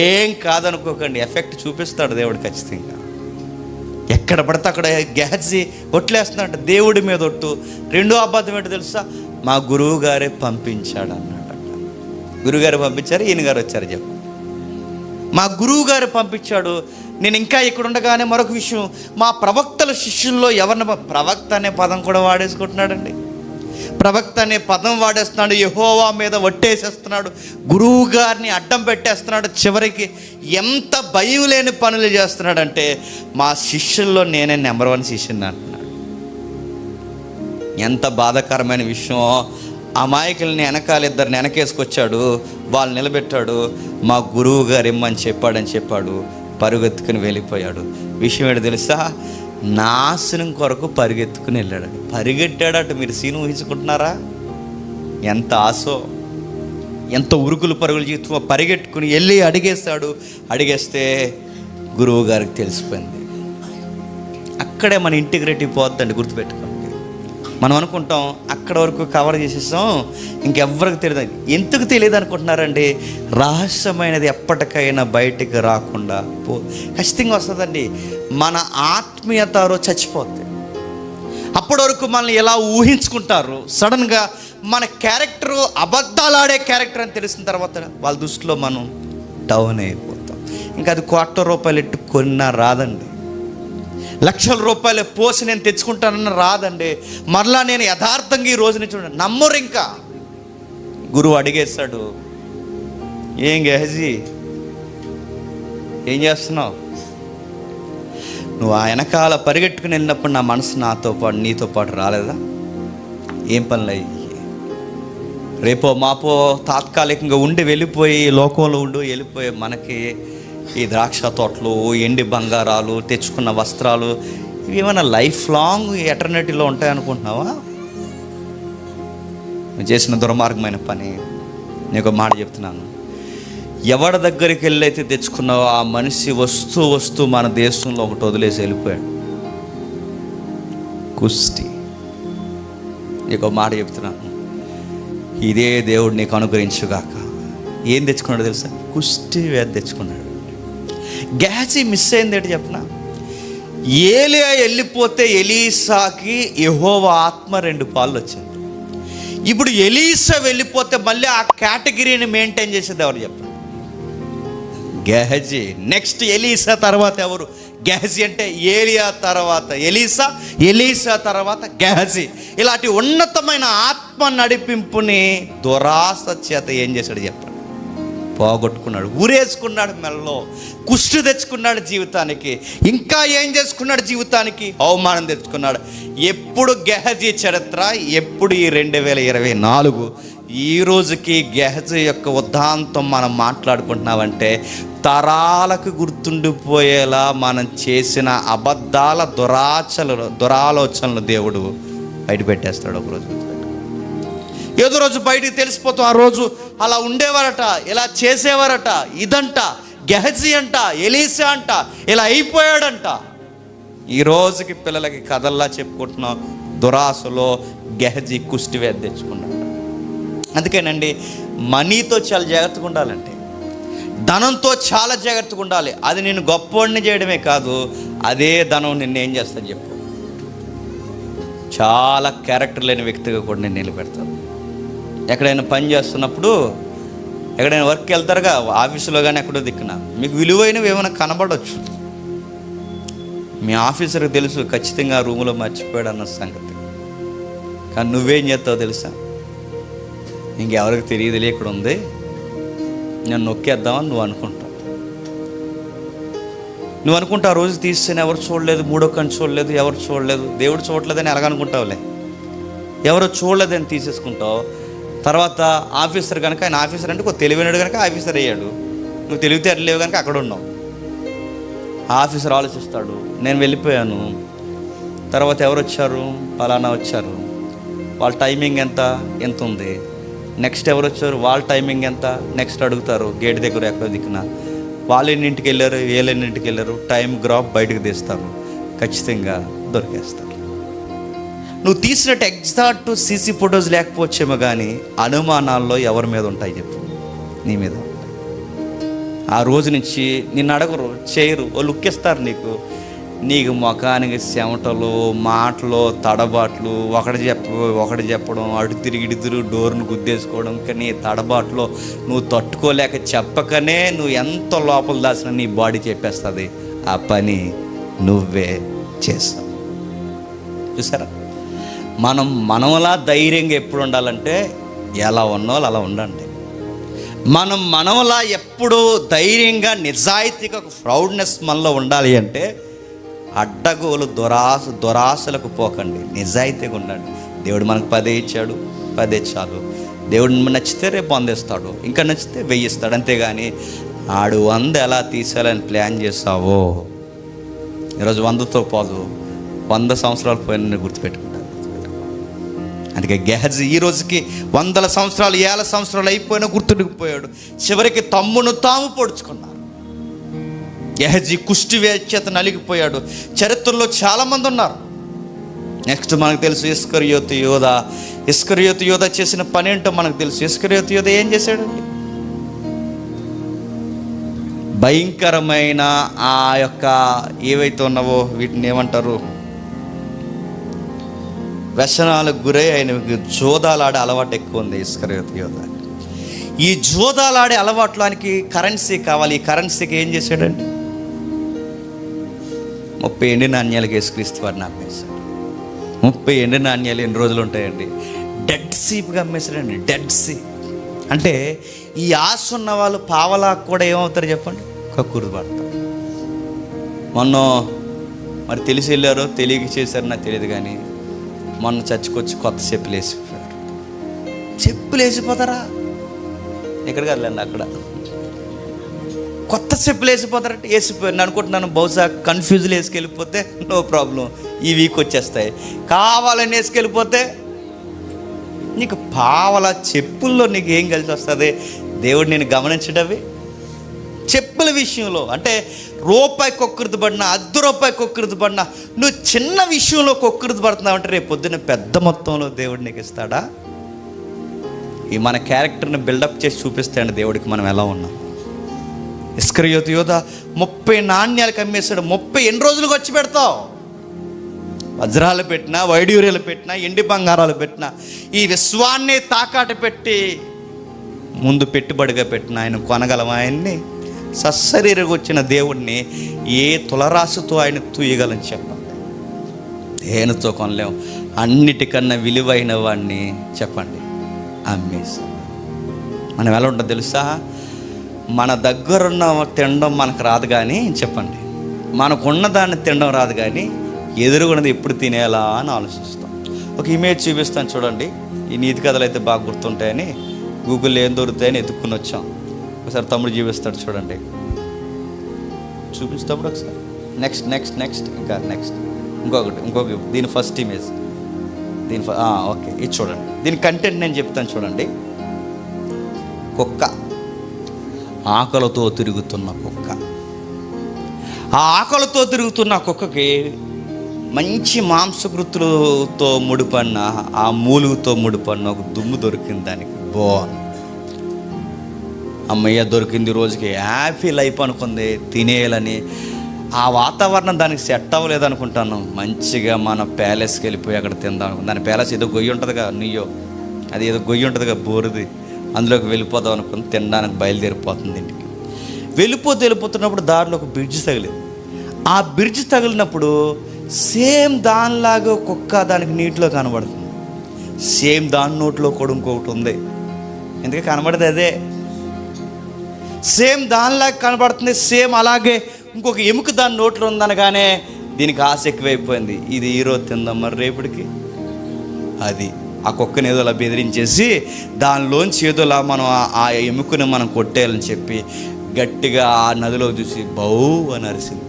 ఏం కాదనుకోకండి, ఎఫెక్ట్ చూపిస్తాడు దేవుడు ఖచ్చితంగా. ఎక్కడ పడితే అక్కడ గ్యాసి ఒట్లేస్తున్నాడు, దేవుడి మీద ఒట్టు. రెండో అబద్ధం ఏంటో తెలుసా? మా గురువు గారే పంపించాడు అన్నాడట. గురువుగారు పంపించారు, ఈయన గారు వచ్చారు చెప్పు. మా గురువు గారు పంపించాడు. నేను ఇంకా ఇక్కడ ఉండగానే మరొక విషయం, మా ప్రవక్తల శిష్యుల్లో ఎవరిని, ప్రవక్త అనే పదం కూడా వాడేసుకుంటున్నాడండి. ప్రవక్త అనే పదం వాడేస్తున్నాడు, యెహోవా మీద ఒట్టేసేస్తున్నాడు, గురువు గారిని అడ్డం పెట్టేస్తున్నాడు. చివరికి ఎంత భయం లేని పనులు చేస్తున్నాడంటే, మా శిష్యుల్లో నేనే నెంబర్ 1 శిష్యుని అంటున్నాడు. ఎంత బాధాకరమైన విషయం. అమాయకుల్ని వెనకాల 2 వెనకేసుకొచ్చాడు, వాళ్ళు నిలబెట్టాడు. మా గురువు గారు ఇమ్మని చెప్పాడు. పరుగెత్తుకుని వెళ్ళిపోయాడు. విషయం ఏంటో తెలుసా? నాశనం కొరకు పరిగెత్తుకుని వెళ్ళాడు. పరిగెట్టాడట. మీరు సీను ఊహించుకుంటున్నారా? ఎంత ఆశో, ఎంత ఉరుకులు పరుగులు జీవితం. పరిగెట్టుకుని వెళ్ళి అడిగేస్తే గురువు గారికి తెలిసిపోయింది. అక్కడే మన ఇంటిగ్రిటీ పోద్దండి, గుర్తుపెట్టుకోండి. మనం అనుకుంటాం అక్కడ వరకు కవర్ చేసేసాం, ఇంకెవ్వరికి తెలియదు. ఎందుకు తెలియదు అనుకుంటున్నారండి? రహస్యమైనది ఎప్పటికైనా బయటికి రాకుండా ఖచ్చితంగా వస్తుందండి. మన ఆత్మీయత చచ్చిపోద్ది. అప్పటి వరకు మనల్ని ఎలా ఊహించుకుంటారు, సడన్గా మన క్యారెక్టరు అబద్ధాలు ఆడే క్యారెక్టర్ అని తెలిసిన తర్వాత వాళ్ళ దృష్టిలో మనం డౌన్ అయిపోతాం. ఇంకా అది ₹1,000,000 ఎట్టు కొన్నా రాదండి. లక్షల రూపాయలు పోసి నేను తెచ్చుకుంటానని రాదండి. మరలా నేను యథార్థంగా ఈ రోజు నుంచి నమ్మరు. ఇంకా గురువు అడిగేశాడు, ఏం గెహజీ ఏం చేస్తున్నావు? నువ్వు ఆ వెనకాల పరిగెట్టుకుని వెళ్ళినప్పుడు నా మనసు నీతో పాటు రాలేదా? ఏం పనులు అయ్యి? రేపో మాపో తాత్కాలికంగా ఉండి వెళ్ళిపోయి లోకంలో వెళ్ళిపోయి మనకి ఈ ద్రాక్ష తోటలు, ఎండి బంగారాలు, తెచ్చుకున్న వస్త్రాలు ఇవి ఏమైనా లైఫ్ లాంగ్ ఎటర్నిటీలో ఉంటాయనుకుంటున్నావా? నువ్వు చేసిన దుర్మార్గమైన పని. నీకు మాట చెప్తున్నాను, ఎవరి దగ్గరికి వెళ్ళైతే తెచ్చుకున్నావో ఆ మనిషి వస్తూ మన దేశంలో ఒకటి వదిలేసి వెళ్ళిపోయాడు. కుష్టి. నీకు మాట చెప్తున్నాను, ఇదే దేవుడు నీకు అనుగ్రహించుగాక. ఏం తెచ్చుకున్నాడు తెలుసా? కుష్టి వ్యాధి తెచ్చుకున్నాడు. గెహజీ మిస్ అయింది ఏంటి చెప్పనా? ఏలియా వెళ్ళిపోతే ఎలీసాకి యెహోవా ఆత్మ 2 పాలు వచ్చింది. ఇప్పుడు ఎలీసా వెళ్ళిపోతే మళ్ళీ ఆ కేటగిరీని మెయింటైన్ చేసేది ఎవరు చెప్పండి? గెహజీ. నెక్స్ట్ ఎలీసా తర్వాత ఎవరు? గెహజీ. అంటే ఏలియా తర్వాత ఎలీసా, ఎలీసా తర్వాత గెహజీ. ఇలాంటి ఉన్నతమైన ఆత్మ నడిపింపుని దురాశ చేత ఏం చేశాడు చెప్పండి? పోగొట్టుకున్నాడు, ఊరేసుకున్నాడు మెల్లో. కుష్టి తెచ్చుకున్నాడు జీవితానికి. ఇంకా ఏం చేసుకున్నాడు జీవితానికి? అవమానం తెచ్చుకున్నాడు. ఎప్పుడు గెహజీ చరిత్ర, ఎప్పుడు ఈ 2024 ఈ రోజుకి గెహజీ యొక్క ఉదాంతం మనం మాట్లాడుకుంటున్నామంటే తరాలకు గుర్తుండిపోయేలా మనం చేసిన అబద్ధాల దురాలోచనలు దేవుడు బయటపెట్టేస్తాడు. ఒకరోజు ఏదో రోజు బయటికి తెలిసిపోతాం. ఆ రోజు అలా ఉండేవారట, ఇలా చేసేవారట, ఇదంట గెహజీ అంట, ఎలీసా అంట, ఇలా అయిపోయాడంట. ఈ రోజుకి పిల్లలకి కథల్లా చెప్పుకుంటున్నాం. దురాశలో గెహజీ కుష్టి వ్యాధి తెచ్చుకున్నాడు. అందుకేనండి మనీతో చాలా జాగ్రత్తగా ఉండాలంటే, ధనంతో చాలా జాగ్రత్తగా ఉండాలి. అది నేను గొప్పవాడిని చేయడమే కాదు, అదే ధనం నిన్ను ఏం చేస్తాను చెప్పు, చాలా క్యారెక్టర్ లేని వ్యక్తిగా కూడా నేను నిలబెడతాను. ఎక్కడైనా పని చేస్తున్నప్పుడు, ఎక్కడైనా వర్క్కి వెళ్తారుగా, ఆఫీసులో కానీ ఎక్కడో దిక్కున మీకు విలువైనవి ఏమైనా కనబడవచ్చు. మీ ఆఫీసర్కి తెలుసు ఖచ్చితంగా ఆ రూములో మర్చిపోయాడు అన్న సంగతి. కానీ నువ్వేం చేస్తావు తెలుసా? ఇంకెవరికి తెలియదులే ఇక్కడ ఉంది, నేను నొక్కేద్దామని నువ్వు అనుకుంటావు. ఆ రోజు తీస్తేనే ఎవరు చూడలేదు, మూడో కన్ను చూడలేదు, ఎవరు చూడలేదు, దేవుడు చూడలేదని ఎలాగనుకుంటావులే. ఎవరో చూడలేదని తీసేసుకుంటావు. తర్వాత ఆఫీసర్ కనుక, ఆయన ఆఫీసర్ అంటే కొంచెం తెలివైనడు కనుక ఆఫీసర్ అయ్యాడు, నువ్వు తెలివితేటలేవు కనుక అక్కడ ఉన్నావు. ఆఫీసర్ ఆలోచిస్తాడు, నేను వెళ్ళిపోయాను, తర్వాత ఎవరు వచ్చారు, పలానా వచ్చారు, వాళ్ళ టైమింగ్ ఎంత ఉంది, నెక్స్ట్ ఎవరు వచ్చారు, వాళ్ళ టైమింగ్ ఎంత, నెక్స్ట్ అడుగుతారు గేట్ దగ్గర ఎక్కడో దిక్కున, వాళ్ళు ఎన్నింటికి వెళ్ళారు, వీళ్ళెన్నింటికి వెళ్ళారు, టైం గ్రాఫ్ బయటకు తీస్తారు, ఖచ్చితంగా దొరికేస్తారు. నువ్వు తీసినట్టు ఎగ్జాక్ట్ సీసీ ఫొటోస్ లేకపోవచ్చేమో కానీ అనుమానాల్లో ఎవరి మీద ఉంటాయి చెప్పు? నీ మీద. ఆ రోజు నుంచి నిన్ను అడగరు, చేయరు, వాళ్ళు ఉక్కిస్తారు నీకు ముఖానికి చెమటలు, మాటలు, తడబాట్లు, ఒకటి చెప్పడం, అటు తిరిగి డోర్ను గుద్దేసుకోవడం. కానీ తడబాట్లో నువ్వు తట్టుకోలేక చెప్పకనే నువ్వు ఎంత లోపల దాచిన నీ బాడీ చెప్పేస్తుంది ఆ పని నువ్వే చేస్తావు. చూసారా? మనలా ధైర్యంగా ఎప్పుడు ఉండాలంటే ఎలా ఉన్నోళ్ళు అలా ఉండండి. మనలా ఎప్పుడు ధైర్యంగా నిజాయితీగా ప్రౌడ్నెస్ మనలో ఉండాలి అంటే అడ్డగోలు దురాశలకు పోకండి, నిజాయితీగా ఉండండి. దేవుడు మనకు 10 ఇచ్చాడు, 10 చాలు. దేవుడు నచ్చితే రేపు 100 ఇస్తాడు, ఇంకా నచ్చితే 1000 ఇస్తాడు. అంతేగాని ఆడు 100 ఎలా తీసేయాలని ప్లాన్ చేస్తావో ఈరోజు 100తో పోదు, 100 సంవత్సరాలు పోయిన గుర్తుపెట్టుకుంటాను. అందుకే గెహజీ ఈ రోజుకి 100 సంవత్సరాలు, 1000 సంవత్సరాలు అయిపోయినా గుర్తుండిపోయాడు. చివరికి తమ్మును తాము పొడుచుకున్నారు. గెహజీ కుష్టి చేత నలిగిపోయాడు. చరిత్రలో చాలామంది ఉన్నారు. నెక్స్ట్ మనకు తెలుసు ఇస్కరియోతు యోధ చేసిన పని ఏంటో మనకు తెలుసు. ఇస్కరియోతు యోధ ఏం చేశాడండి? భయంకరమైన ఆ యొక్క ఏవైతే ఉన్నావో వీటిని ఏమంటారు, వ్యసనాలకు గురై ఆయనకి జోదాలాడే అలవాటు ఎక్కువ ఉంది ఇస్కరియోతు యోధ. ఈ జోదాలాడే అలవాట్లోనికి కరెన్సీ కావాలి. ఈ కరెన్సీకి ఏం చేశాడండి? 30 ఎండి నాణ్యాలకి యేసుక్రీస్తు వారిని అమ్మేశాడు. 30 ఎండి నాణ్యాలు ఎన్ని రోజులు ఉంటాయండి? డెడ్ సీప్గా అమ్మేశాడండి. డెడ్ సీప్ అంటే ఈ ఆశ ఉన్న వాళ్ళు పావలాకు కూడా ఏమవుతారు చెప్పండి? కక్కుర్తి పడతారు. మొన్న మరి తెలిసి వెళ్ళారో తెలియక చేశారో నాకు తెలియదు, కానీ మొన్న చర్చికొచ్చి కొత్త చెప్పులు వేసిపోయారు. చెప్పులు వేసిపోతారా? ఎక్కడ కాదులేండి, అక్కడ కొత్త చెప్పులు వేసిపోతారంటే వేసిపోయారు. నేను అనుకుంటున్నాను బహుశా కన్ఫ్యూజ్లు వేసుకెళ్ళిపోతే నో ప్రాబ్లం, ఈ వీక్ వచ్చేస్తాయి. కావాలని వేసుకెళ్ళిపోతే నీకు పావల చెప్పుల్లో నీకు ఏం కలిసి వస్తుంది? దేవుడు నేను గమనించడవి చెప్పుల విషయంలో. అంటే రూపాయి కొక్కుర్తి పడినా, ₹10 కొక్కుర్తి పడినా, నువ్వు చిన్న విషయంలో కొక్కుర్తి పడుతున్నావు అంటే రేపు పొద్దున్న పెద్ద మొత్తంలో దేవుడు నీకు ఇస్తాడా? ఈ మన క్యారెక్టర్ని బిల్డప్ చేసి చూపిస్తాడు దేవుడికి మనం ఎలా ఉన్నాం. ఇస్కరియోతు యోధ 30 నాణ్యాలకు అమ్మేశాడు. 30 ఎన్ని రోజులకు వచ్చి పెడతావు? వజ్రాలు పెట్టినా, వైడూర్యాలు పెట్టినా, ఎండి బంగారాలు పెట్టినా, ఈ విశ్వాన్ని తాకాట పెట్టి ముందు పెట్టుబడిగా పెట్టిన ఆయన కొనగలం? ఆయన్ని సశరీరంగా వచ్చిన దేవుణ్ణి ఏ తులరాశితో ఆయన తూయగలని చెప్పండి? దేనితో కొనలేము. అన్నిటికన్నా విలువైన వాడిని చెప్పండి అమ్మేశాం. మనం ఎలా ఉంటుంది తెలుసా? మన దగ్గరున్న తినడం మనకు రాదు కానీ, చెప్పండి, మనకున్న దాన్ని తినడం రాదు కానీ ఎదురుగున్నది ఎప్పుడు తినేలా అని ఆలోచిస్తాం. ఒక ఇమేజ్ చూపిస్తాను చూడండి. ఈ నీతి కథలు అయితే బాగా గుర్తుంటాయని గూగుల్లో ఏం దొరుకుతాయని ఎత్తుక్కుని వచ్చాం. ఒకసారి తమ్ముడు చూపిస్తాడు చూడండి. చూపిస్తాడు ఒకసారి. నెక్స్ట్ ఇంకా ఇంకొక దీని ఫస్ట్ ఇమేజ్, ఓకే, ఇది చూడండి. దీని కంటెంట్ నేను చెప్తాను చూడండి. కుక్క, ఆకలితో తిరుగుతున్న కుక్క. ఆ ఆకలితో తిరుగుతున్న కుక్కకి మంచి మాంసకృతులతో ముడిపడిన, ఆ మూలుగుతో ముడిపడిన ఒక దుమ్ము దొరికింది దానికి. బాగుంది, అమ్మయ్య దొరికింది, రోజుకి హ్యాపీ లైఫ్ అనుకుంది, తినేయాలని. ఆ వాతావరణం దానికి సెట్ అవ్వలేదు అనుకుంటాను. మంచిగా మన ప్యాలెస్కి వెళ్ళిపోయి అక్కడ తిందాం అనుకుంది. దాని ప్యాలెస్ ఏదో గొయ్యి ఉంటుందిగా, నీయో అది ఏదో గొయ్యి ఉంటుందిగా, బోరుది, అందులోకి వెళ్ళిపోదాం అనుకుంది. తినడానికి బయలుదేరిపోతుంది. ఇంటికి వెళ్ళిపోతున్నప్పుడు దారిలో ఒక బ్రిడ్జ్ తగిలింది. ఆ బ్రిడ్జ్ తగిలినప్పుడు సేమ్ దానిలాగా కుక్క దానికి నీటిలో కనబడుతుంది. సేమ్ దాని నోట్లో కూడా ఇంకొకటి ఉంది. ఎందుకంటే కనబడదు అదే, సేమ్ దానిలాగా కనబడుతుంది. సేమ్ అలాగే ఇంకొక ఎముక దాని నోట్లో ఉందనగానే దీనికి ఆశ ఎక్కువైపోయింది. ఇది ఈరోజు తిందాం, మరి రేపటికి అది ఆ కుక్కని ఏదోలా బెదిరించేసి దానిలోంచి ఏదోలా మనం ఆ ఎముకని మనం కొట్టేయాలని చెప్పి గట్టిగా ఆ నదిలో చూసి బౌ అని అరిసింది.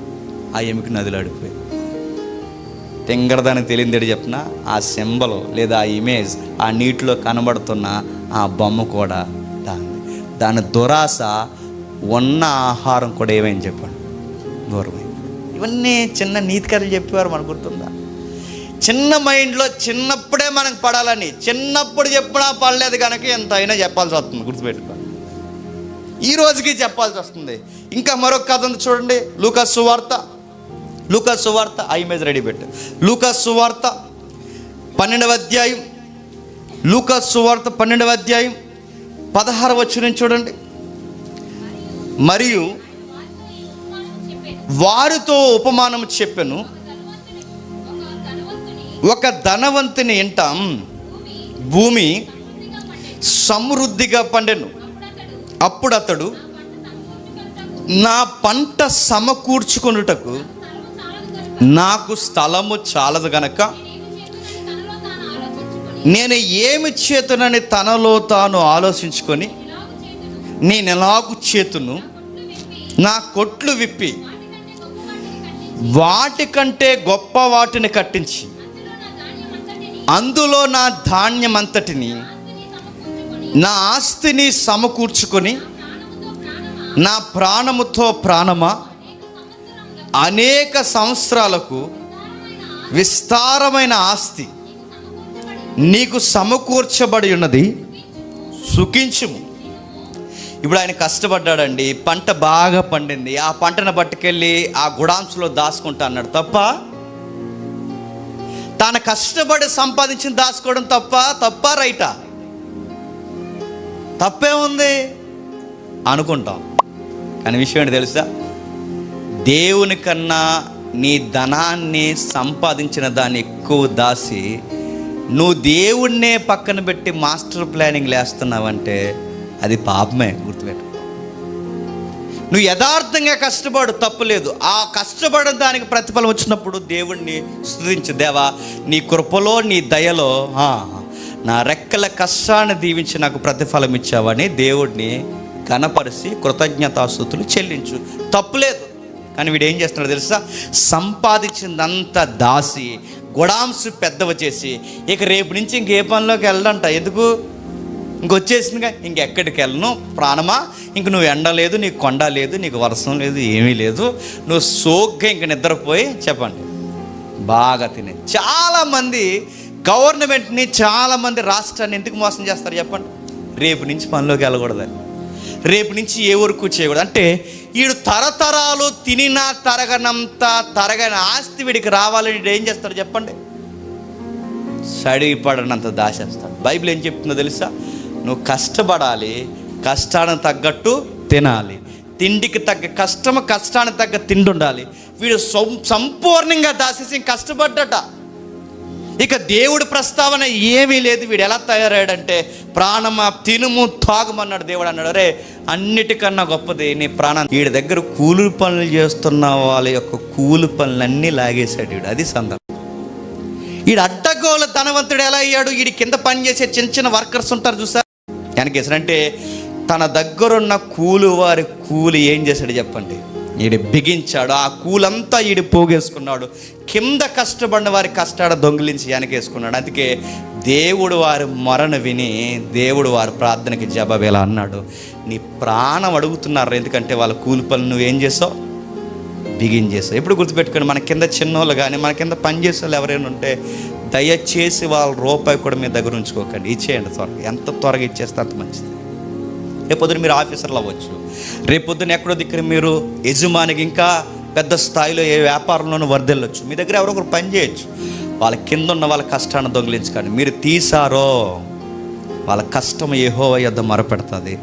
ఆ ఎముక నదిలో అడిపోయింది. తెంగరదానికి తెలియదు చెప్పిన ఆ సింబల్ లేదా ఆ ఇమేజ్, ఆ నీటిలో కనబడుతున్న ఆ బొమ్మ కూడా దాని దురాశ ఉన్న ఆహారం కూడా ఏమైంది చెప్పండి, దూరమైంది. ఇవన్నీ చిన్న నీతి కథలు చెప్పేవారు, మనకు గుర్తుందా? చిన్న మైండ్లో చిన్నప్పుడే మనకు పడాలని, చిన్నప్పుడు చెప్పినా పడలేదు కనుక ఎంత అయినా చెప్పాల్సి వస్తుంది. గుర్తుపెట్టుకో, ఈ రోజుకి చెప్పాల్సి వస్తుంది. ఇంకా మరొక కథ ఉంది చూడండి. లూకాసు సువార్త ఆ ఇమేజ్ రెడీ పెట్టు. లూకాసు సువార్త 12వ అధ్యాయం, లూకాసు సువార్త 12వ అధ్యాయం 16వ వచనం చూడండి. మరియు వారితో ఉపమానం చెప్పెను, ఒక ధనవంతుని ఇంట భూమి సమృద్ధిగా పండెను. అప్పుడు అతడు, నా పంట సమకూర్చుకొనుటకు నాకు స్థలము చాలదు గనక నేను ఏమి చేతునని తనలో తాను ఆలోచించుకొని, నేను ఎలాగు చేతును, నా కొట్లు విప్పి వాటికంటే గొప్ప వాటిని కట్టించి అందులో నా ధాన్యమంతటిని, నా ఆస్తిని సమకూర్చుకొని, నా ప్రాణముతో ప్రాణమా అనేక సంవత్సరాలకు విస్తారమైన ఆస్తి నీకు సమకూర్చబడి ఉన్నది, సుఖించుము. ఇప్పుడు ఆయన కష్టపడ్డాడండి, పంట బాగా పండింది. ఆ పంటను పట్టుకెళ్ళి ఆ గుడాంసులో దాచుకుంటా అన్నాడు. తాను కష్టపడి సంపాదించిన దాచుకోవడం తప్ప రైటా? తప్పేముంది అనుకుంటాం. కానీ విషయం ఏంటి తెలుసా? దేవుని కన్నా నీ ధనాన్ని సంపాదించిన దాన్ని ఎక్కువ దాసి నువ్వు దేవుణ్ణే పక్కన పెట్టి మాస్టర్ ప్లానింగ్ లేస్తున్నావంటే అది పాపమే. గుర్తుపెట్టు. నువ్వు యథార్థంగా కష్టపడు, తప్పులేదు. ఆ కష్టపడిన దానికి ప్రతిఫలం వచ్చినప్పుడు దేవుణ్ణి స్తుతించు. దేవా, నీ కృపలో నీ దయలో నా రెక్కల కష్టాన్ని దీవించి నాకు ప్రతిఫలం ఇచ్చావని దేవుడిని ఘనపరిచి కృతజ్ఞతాస్తుతులు చెల్లించు. తప్పులేదు. కానీ వీడు ఏం చేస్తున్నాడు తెలుసా? సంపాదించిందంతా దాసి గొడాంసు పెద్దవ చేసి ఇక రేపు నుంచి ఇంకే పనిలోకి వెళ్ళడంట. ఎందుకు? ఇంకొచ్చేసిందిగా, ఇంకెక్కడికి వెళ్ళను ప్రాణమా, ఇంక నువ్వు ఎండ లేదు, నీకు కొండ లేదు, నీకు వర్షం లేదు, ఏమీ లేదు, నువ్వు సోగ్గా ఇంక నిద్రపోయి చెప్పండి బాగా తినే. చాలామంది గవర్నమెంట్ని, చాలామంది రాష్ట్రాన్ని ఎందుకు మోసం చేస్తారు చెప్పండి? రేపు నుంచి పనిలోకి వెళ్ళకూడదని, రేపు నుంచి ఏ వరకు చేయకూడదు అంటే వీడు తరతరాలు తినినా తరగని ఆస్తి వీడికి రావాలని వీడు ఏం చేస్తాడు చెప్పండి? సడిపడనంత దాచేస్తాడు. బైబిల్ ఏం చెప్తుందో తెలుసా? నువ్వు కష్టపడాలి, కష్టానికి తగ్గట్టు తినాలి, తిండికి తగ్గ కష్టము, కష్టానికి తగ్గ తిండి ఉండాలి. వీడు సంపూర్ణంగా దాసేసి కష్టపడ్డట. ఇక దేవుడి ప్రస్తావన ఏమీ లేదు. వీడు ఎలా తయారయ్యాడంటే, ప్రాణమా తినుము తాగుమన్నాడు దేవుడు. అన్నాడు, అరే అన్నిటికన్నా గొప్పది నీ ప్రాణం. వీడి దగ్గర కూలి పనులు చేస్తున్న వాళ్ళ యొక్క కూలి పనులన్నీ లాగేశాడు వీడు. అది సందర్భం. వీడు అడ్డగోల ధనవంతుడు ఎలా అయ్యాడు? వీడి కింద పనిచేసే చిన్న చిన్న వర్కర్స్ ఉంటారు చూసారు, వెనకేసారంటే తన దగ్గరున్న వారి కూలి ఏం చేశాడు చెప్పండి? వీడు బిగించాడు. ఆ కూలంతా వీడు పోగేసుకున్నాడు. కింద కష్టపడిన వారి కష్టాడ దొంగిలించి వెనకేసుకున్నాడు. అందుకే దేవుడు వారి మొరను విని దేవుడు వారి ప్రార్థనకి జవాబు ఎలా అన్నాడు? నీ ప్రాణం అడుగుతున్నారు, ఎందుకంటే వాళ్ళ కూలి పనులు నువ్వేం చేసావు? బిగించేసావు. ఎప్పుడు గుర్తుపెట్టుకోండి, మన కింద చిన్నోళ్ళు కానీ మన కింద పనిచేసే వాళ్ళు ఎవరైనా ఉంటే దయచేసి వాళ్ళ రూపాయి కూడా మీ దగ్గర ఉంచుకోకండి, ఇచ్చేయండి త్వరగా. ఎంత త్వరగా ఇచ్చేస్తే అంత మంచిది. రేపొద్దున మీరు ఆఫీసర్లు అవ్వచ్చు, రేపొద్దున ఎక్కడో దిక్కున మీరు యజమానికి ఇంకా పెద్ద స్థాయిలో ఏ వ్యాపారంలోనూ వర్ధిల్లొచ్చు. మీ దగ్గర ఎవరో ఒకరు పని చేయొచ్చు. వాళ్ళ కింద ఉన్న వాళ్ళ కష్టాన్ని దొంగిలించకండి. మీరు తీసారో వాళ్ళ కష్టం యెహోవా యొద్ద మొరపెడుతుంది,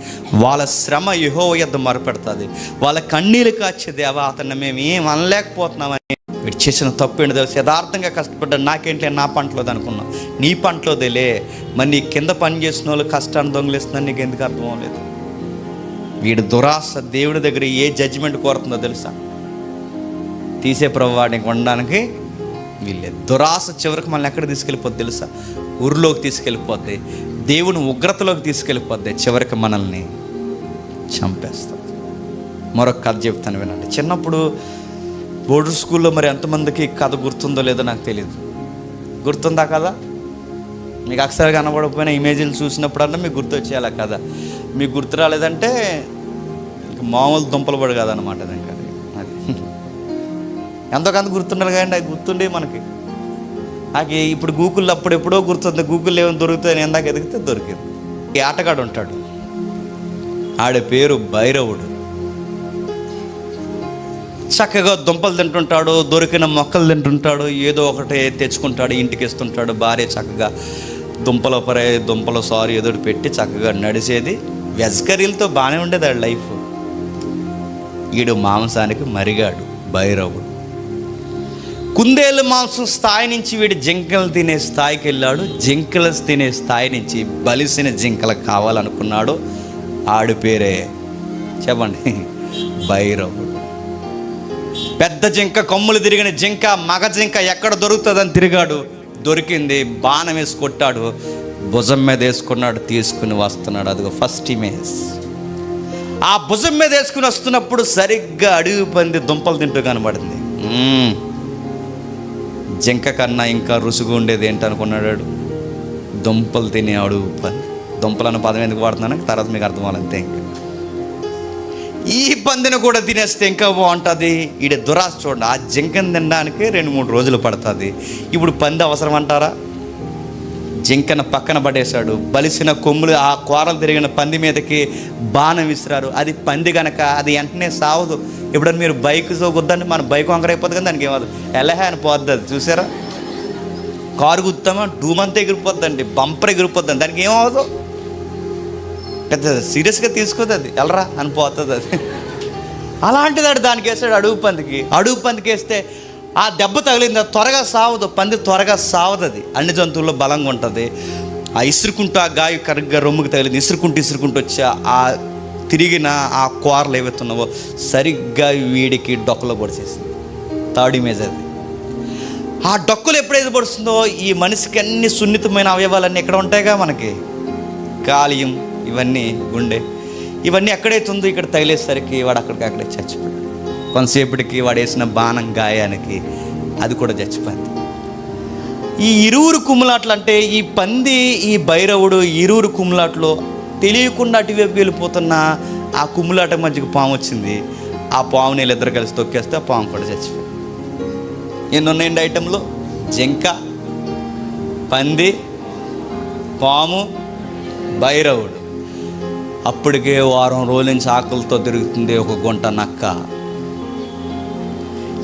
వాళ్ళ శ్రమ యెహోవా యొద్ద మొరపెడుతుంది. వాళ్ళ కన్నీళ్ళు కాచే దేవా అతన్ని మేము ఏం అనలేకపోతున్నామని. వీడు చేసిన తప్పు ఏంటి తెలుసు? యథార్థంగా కష్టపడ్డా, నాకేంటి నా పంటలోది అనుకున్నాం, నీ పంటలోదేలే. మరి నీ కింద పని చేసిన వాళ్ళు కష్టాన్ని దొంగిలిస్తుందని నీకు ఎందుకు అర్థం అవ్వలేదు? వీడు దురాశ దేవుడి దగ్గర ఏ జడ్జిమెంట్ కోరుతుందో తెలుసా? తీసే ప్రభు వాడిని ఉండడానికి వీళ్ళేది. దురాశ చివరికి మనల్ని ఎక్కడ తీసుకెళ్ళిపోద్ది తెలుసా? ఊరిలోకి తీసుకెళ్ళిపోద్ది, దేవుని ఉగ్రతలోకి తీసుకెళ్ళిపోద్ది, చివరికి మనల్ని చంపేస్తుంది. మరొక కథ చెప్తాను వినండి. చిన్నప్పుడు బోర్డు స్కూల్లో మరి ఎంతమందికి కథ గుర్తుందో లేదో నాకు తెలియదు. గుర్తుందా కదా? మీకు అక్షరాలు కనబడకపోయినా ఇమేజ్లు చూసినప్పుడన్నా మీకు గుర్తొచ్చేయాలి కదా. మీకు గుర్తు రాలేదంటే మామూలు దుంపలు పడు కాదనమాట. ఇంకా అది ఎంతోకంత గుర్తుండాలి కానీ అది గుర్తుండే మనకి. నాకు ఇప్పుడు గూగుల్ అప్పుడు ఎప్పుడో గుర్తుంది. గూగుల్ ఏమైనా దొరుకుతుంది, ఎందాక ఎదిగితే దొరికింది. ఈ ఆటగాడు ఉంటాడు, ఆడి పేరు భైరవుడు. చక్కగా దుంపలు తింటుంటాడు, దొరికిన మొక్కలు తింటుంటాడు, ఏదో ఒకటి తెచ్చుకుంటాడు, ఇంటికి ఇస్తుంటాడు. భార్య చక్కగా దుంపల సారీ ఏదో పెట్టి చక్కగా నడిచేది. వెజ్ కర్రీలతో బాగానే ఉండేది ఆడి లైఫ్. ఈడు మాంసానికి మరిగాడు భైరవుడు. కుందేలు మాంసం స్థాయి నుంచి వీడు జింకలు తినే స్థాయికి వెళ్ళాడు. జింకలు తినే స్థాయి నుంచి బలిసిన జింకలు కావాలనుకున్నాడు. ఆడి పేరే చెప్పండి, భైరవుడు. పెద్ద జింక, కొమ్ములు తిరిగిన జింక, మగ జింక ఎక్కడ దొరుకుతుందని తిరిగాడు. దొరికింది, బాణం వేసి కొట్టాడు, భుజం మీద వేసుకున్నాడు, తీసుకుని వస్తున్నాడు. అదిగో ఫస్ట్ ఇమేజ్. ఆ భుజం మీద వేసుకుని వస్తున్నప్పుడు సరిగ్గా అడవి పంది దుంపలు తింటూ కనబడింది. జింక కన్నా ఇంకా రుసుగు ఉండేది ఏంటనుకున్నాడు? దుంపలు తినే అడుగు పంది. దుంపలను పదం ఎందుకు వాడుతున్నాను తర్వాత మీకు అర్థం అవ్వాలంతే. ఇంకా ఈ పందిని కూడా తినేస్తే ఇంకా బాగుంటుంది. ఈడ దురాశ చూడండి, ఆ జింకను తినడానికి 2-3 రోజులు పడుతుంది. ఇప్పుడు పంది అవసరం అంటారా? జింకను పక్కన పడేశాడు. బలిసిన కొమ్ములు ఆ కూరలు తిరిగిన పంది మీదకి బాణం విసిరారు. అది పంది కనుక అది వెంటనే సావదు. ఎప్పుడన్నా మీరు బైక్ గుద్దండి, మన బైక్ వంకరైపోద్ది కానీ దానికి ఏమవుతుంది, ఎలహే అని పోద్ది. అది చూసారా? కారు గుద్దామా డూమంతా ఎగిరిపోద్దండి, బంపర్ ఎగిరిపోద్దండి, దానికి ఏమవుదు, పెద్ద సీరియస్గా తీసుకోదు, అది ఎలరా అని పోతుంది అది. అలాంటిది దానికి వేస్తాడు అడుగు పందికి. అడుగు పందికి వేస్తే ఆ దెబ్బ తగిలింది, త్వరగా సావదు. పంది త్వరగా సావదు, అది అన్ని జంతువుల్లో బలంగా ఉంటుంది. ఆ ఇసురుకుంటూ ఆ గాయ కరెక్ట్గా రొమ్ముకి తగిలింది. ఇసురుకుంటూ వచ్చి ఆ తిరిగిన ఆ కూరలు ఏవైతున్నావో సరిగ్గా వీడికి డొక్కలో పొడిచేసింది. తాడి మీద అది. ఆ డొక్కలు ఎప్పుడైతే పొడుస్తుందో ఈ మనిషికి అన్ని సున్నితమైన అవయవాలన్నీ ఎక్కడ ఉంటాయిగా మనకి, కాలియం, ఇవన్నీ గుండె, ఇవన్నీ ఎక్కడైతే ఉందో ఇక్కడ తగిలేసరికి వాడు అక్కడే చచ్చిపోయాడు. కొంతసేపటికి వాడు వేసిన బాణం గాయానికి అది కూడా చచ్చిపోయింది. ఈ ఇరువురు కుమ్ములాట్లు అంటే ఈ పంది ఈ భైరవుడు ఇరువురు కుమ్ములాట్లో తెలియకుండా అటువైపు వెళ్ళిపోతున్న ఆ కుమ్ములాట మధ్యకు పాము వచ్చింది. ఆ పాముని వీళ్ళిద్దరు కలిసి తొక్కేస్తే ఆ పాము కూడా చచ్చిపోయింది. ఎన్ని ఉన్నాయండి ఐటెంలో? జింక, పంది, పాము, భైరవుడు. అప్పటికే వారం రోజుల నుంచి ఆకలితో తిరుగుతుంది ఒక గుంట నక్క.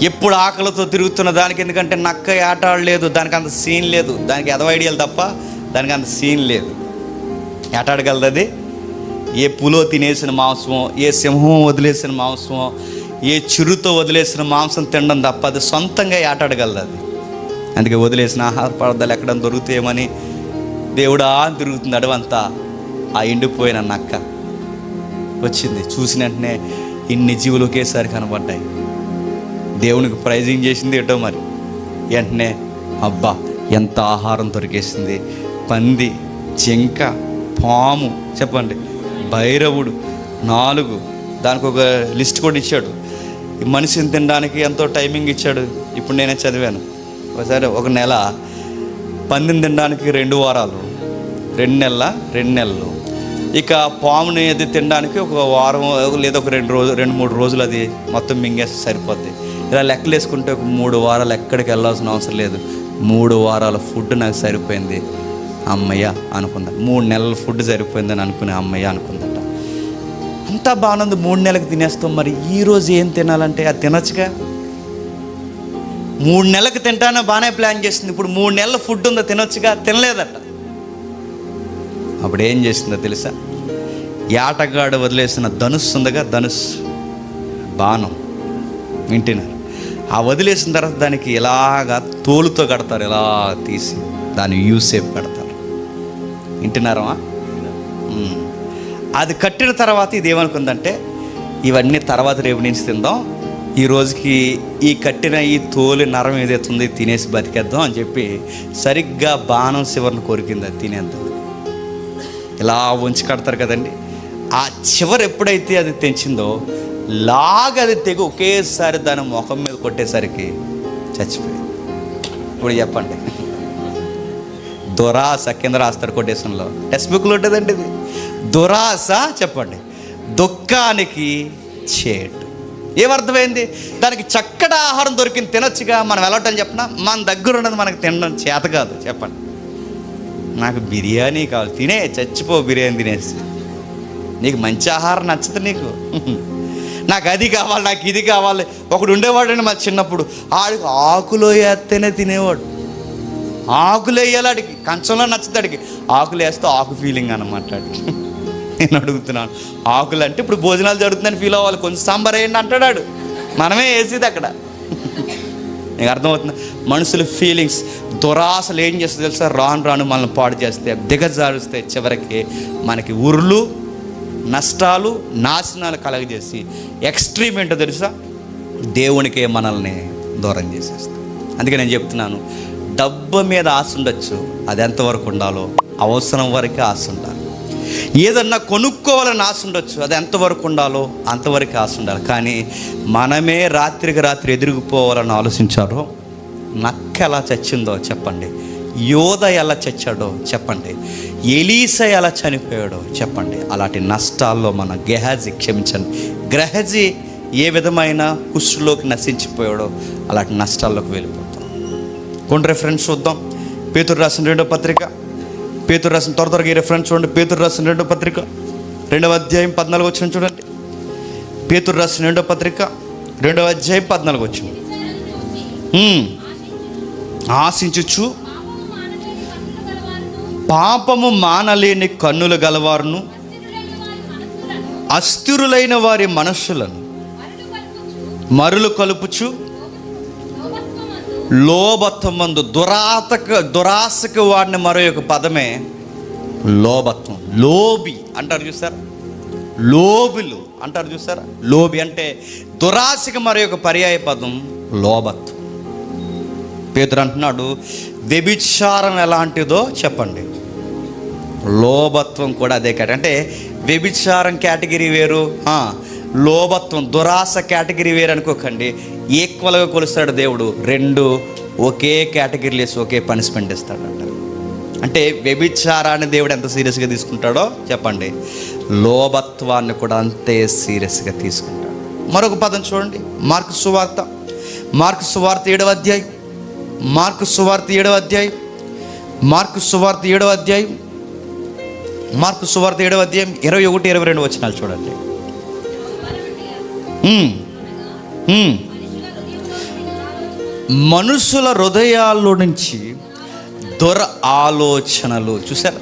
ఎప్పుడు ఆకలితో తిరుగుతున్న దానికి, ఎందుకంటే నక్క ఏటాడలేదు, దానికి అంత సీన్ లేదు, దానికి ఎదవ ఐడియాలు తప్ప దానికి అంత సీన్ లేదు. ఏటాడగలదు అది. ఏ పులో తినేసిన మాంసమో, ఏ సింహం వదిలేసిన మాంసమో, ఏ చిరుతో వదిలేసిన మాంసం తినడం తప్ప అది సొంతంగా ఏటాడగలదు అది. అందుకే వదిలేసిన ఆహార పదార్థాలు ఎక్కడ దొరుకుతాయేమని దేవుడా తిరుగుతుంది అడవంతా. ఆ ఎండిపోయిన నక్క వచ్చింది, చూసిన వెంటనే ఇన్ని జీవులు ఒకేసారి కనబడ్డాయి. దేవునికి ప్రైజింగ్ చేసింది ఏటో మరి. వెంటనే అబ్బా ఎంత ఆహారం దొరికేసింది. పంది, జింక, పాము, చెప్పండి, భైరవుడు, 4. దానికి ఒక లిస్ట్ కూడా ఇచ్చాడు. ఈ మనిషిని తినడానికి ఎంతో టైమింగ్ ఇచ్చాడు. ఇప్పుడు నేనే చదివాను ఒకసారి. 1 నెల, పందిని తినడానికి 2 వారాలు, 2 నెలలు. ఇక పాముని అది తినడానికి 1 వారం లేదా ఒక 2-3 రోజులు అది మొత్తం మింగేస్తే సరిపోద్ది. ఇలా లెక్కలు వేసుకుంటే ఒక 3 వారాలు ఎక్కడికి వెళ్ళాల్సిన అవసరం లేదు. 3 వారాల ఫుడ్ నాకు సరిపోయింది, అమ్మయ్య అనుకుందా. 3 నెలల ఫుడ్ సరిపోయిందని అనుకునే అమ్మయ్య అనుకుందట. అంతా బాగుంది, 3 నెలలకు తినేస్తాం. మరి ఈరోజు ఏం తినాలంటే అది తినచ్చుగా. 3 నెలలకు తింటానో బాగానే ప్లాన్ చేసింది. ఇప్పుడు 3 నెలల ఫుడ్ ఉందో తినొచ్చుగా, తినలేదట. అప్పుడు ఏం చేసిందో తెలుసా? ఏటగాడు వదిలేసిన ధనుస్సు ఉందిగా, బాణం, వింటున్నారు. ఆ వదిలేసిన తర్వాత దానికి ఇలాగా తోలుతో కడతారు, ఇలా తీసి దాన్ని యూసేపు కడతారు. వింటున్నారమ్మా? అది కట్టిన తర్వాత ఇది ఏమనుకుందంటే, ఇవన్నీ తర్వాత రేపు నుంచి తిందాం, ఈ రోజుకి ఈ కట్టిన ఈ తోలు నరం ఏదైతుంది తినేసి బతికేద్దాం అని చెప్పి సరిగ్గా బాణం చివరిని కొరికింది అది తినేద్దాం. ఇలా ఉంచి కడతారు కదండి. ఆ చివరి ఎప్పుడైతే అది తెంచిందో అది తెగి ఒకేసారి దాని ముఖం మీద కొట్టేసరికి చచ్చిపోయింది. ఇప్పుడు చెప్పండి, దురాశ కింద రాస్తారు కొటేషన్లో, టెక్స్ట్ బుక్లో ఉంటుందండి ఇది. దురాశ, చెప్పండి, దుఃఖానికి చేటు. ఏమర్థమైంది? దానికి చక్కటి ఆహారం దొరికింది, తినొచ్చుగా. మనం వెళ్ళటం చెప్పినా మన దగ్గర ఉన్నది మనకు తినడం చేత కాదు. చెప్పండి, నాకు బిర్యానీ కావాలి, తినే చచ్చిపో, బిర్యానీ తినేసి. నీకు మంచి ఆహారం నచ్చదు నీకు, నాకు అది కావాలి, నాకు ఇది కావాలి. ఒకడు ఉండేవాడండి మా చిన్నప్పుడు, ఆడికి ఆకులో వేస్తేనే తినేవాడు. ఆకులు వేయాలి ఆడికి, కంచంలో నచ్చదు ఆడికి. ఆకులు వేస్తే ఆకు ఫీలింగ్ అన్నమాట ఆడికి. నేను అడుగుతున్నాను, ఆకులు అంటే ఇప్పుడు భోజనాలు జరుగుతుందని ఫీల్ అవ్వాలి, కొంచెం సాంబార్ వేయండి అంటాడు. మనమే వేసేది అక్కడ. నీకు అర్థమవుతుంది? మనుషుల ఫీలింగ్స్, దురాశలు ఏం చేస్తుంది తెలుసా? రాను మనల్ని పాడు చేస్తే, దిగజారుస్తే, చివరికి మనకి ఉరులు, నష్టాలు, నాశనాలు కలగజేసి ఎక్స్ట్రీమ్ ఏంటో తెలుసా? దేవునికే మనల్ని దూరం చేసేస్తాం. అందుకే నేను చెప్తున్నాను, డబ్బు మీద ఆశ ఉండొచ్చు, అది ఎంతవరకు ఉండాలో అవసరం వరకే ఆశ ఉండాలి. ఏదన్నా కొనుక్కోవాలని ఆశ ఉండొచ్చు, అది ఎంతవరకు ఉండాలో అంతవరకు ఆశ ఉండాలి. కానీ మనమే రాత్రికి రాత్రి ఎదిరిగిపోవాలని ఆలోచించారో, నక్క ఎలా చచ్చిందో చెప్పండి, యోధ ఎలా చచ్చాడో చెప్పండి, ఎలీసా ఎలా చనిపోయాడో చెప్పండి. అలాంటి నష్టాల్లో మన గ్రహజీ ఏ విధమైన కుష్ఠులోకి నశించిపోయాడో అలాంటి నష్టాల్లోకి వెళ్ళిపోతాం. కొన్ని రెఫరెన్స్ చూద్దాం. పేతురు రాసిన 2వ పత్రిక, పేతురు రాసిన త్వరగా ఈ రెఫరెన్స్ చూడండి. పేతురు రాసిన 2వ పత్రిక 2వ అధ్యాయం 14 వచ్చిన చూడండి. పేతురు రాసిన 2వ పత్రిక 2వ అధ్యాయం 14 వచ్చిన. ఆశించుచు పాపము మానలేని కన్నులు గలవారును, అస్థిరులైన వారి మనస్సులను మరులు కలుపుచు లోబత్వమందు దురాశకు వాడిన మరో ఒక పదమే లోబత్వం. లోబి అంటారు చూసారా, లోబులు అంటారు చూసారా. లోబి అంటే దురాశకు మరి ఒక పర్యాయ పదం లోబత్వం. పేతురు అంటున్నాడు, వ్యభిచారం ఎలాంటిదో చెప్పండి, లోబత్వం కూడా అదే కేటగిరీ. అంటే వ్యభిచారం కేటగిరీ వేరు, లోబత్వం దురాశ కేటగిరీ వేరు అనుకోకండి. ఈక్వల్గా కొలుస్తాడు దేవుడు. రెండు ఒకే కేటగిరీలు వేసి ఒకే పనిష్మెంట్ ఇస్తాడంట. అంటే వ్యభిచారాన్ని దేవుడు ఎంత సీరియస్గా తీసుకుంటాడో చెప్పండి, లోబత్వాన్ని కూడా అంతే సీరియస్గా తీసుకుంటాడు. మరొక పదం చూడండి, మార్కు సువార్త 7వ అధ్యాయం, మార్కు సువార్త 7వ అధ్యాయం 21, 22 వచనాలు చూడండి. మనుషుల హృదయాల్లో నుంచి ఆలోచనలు చూసారా,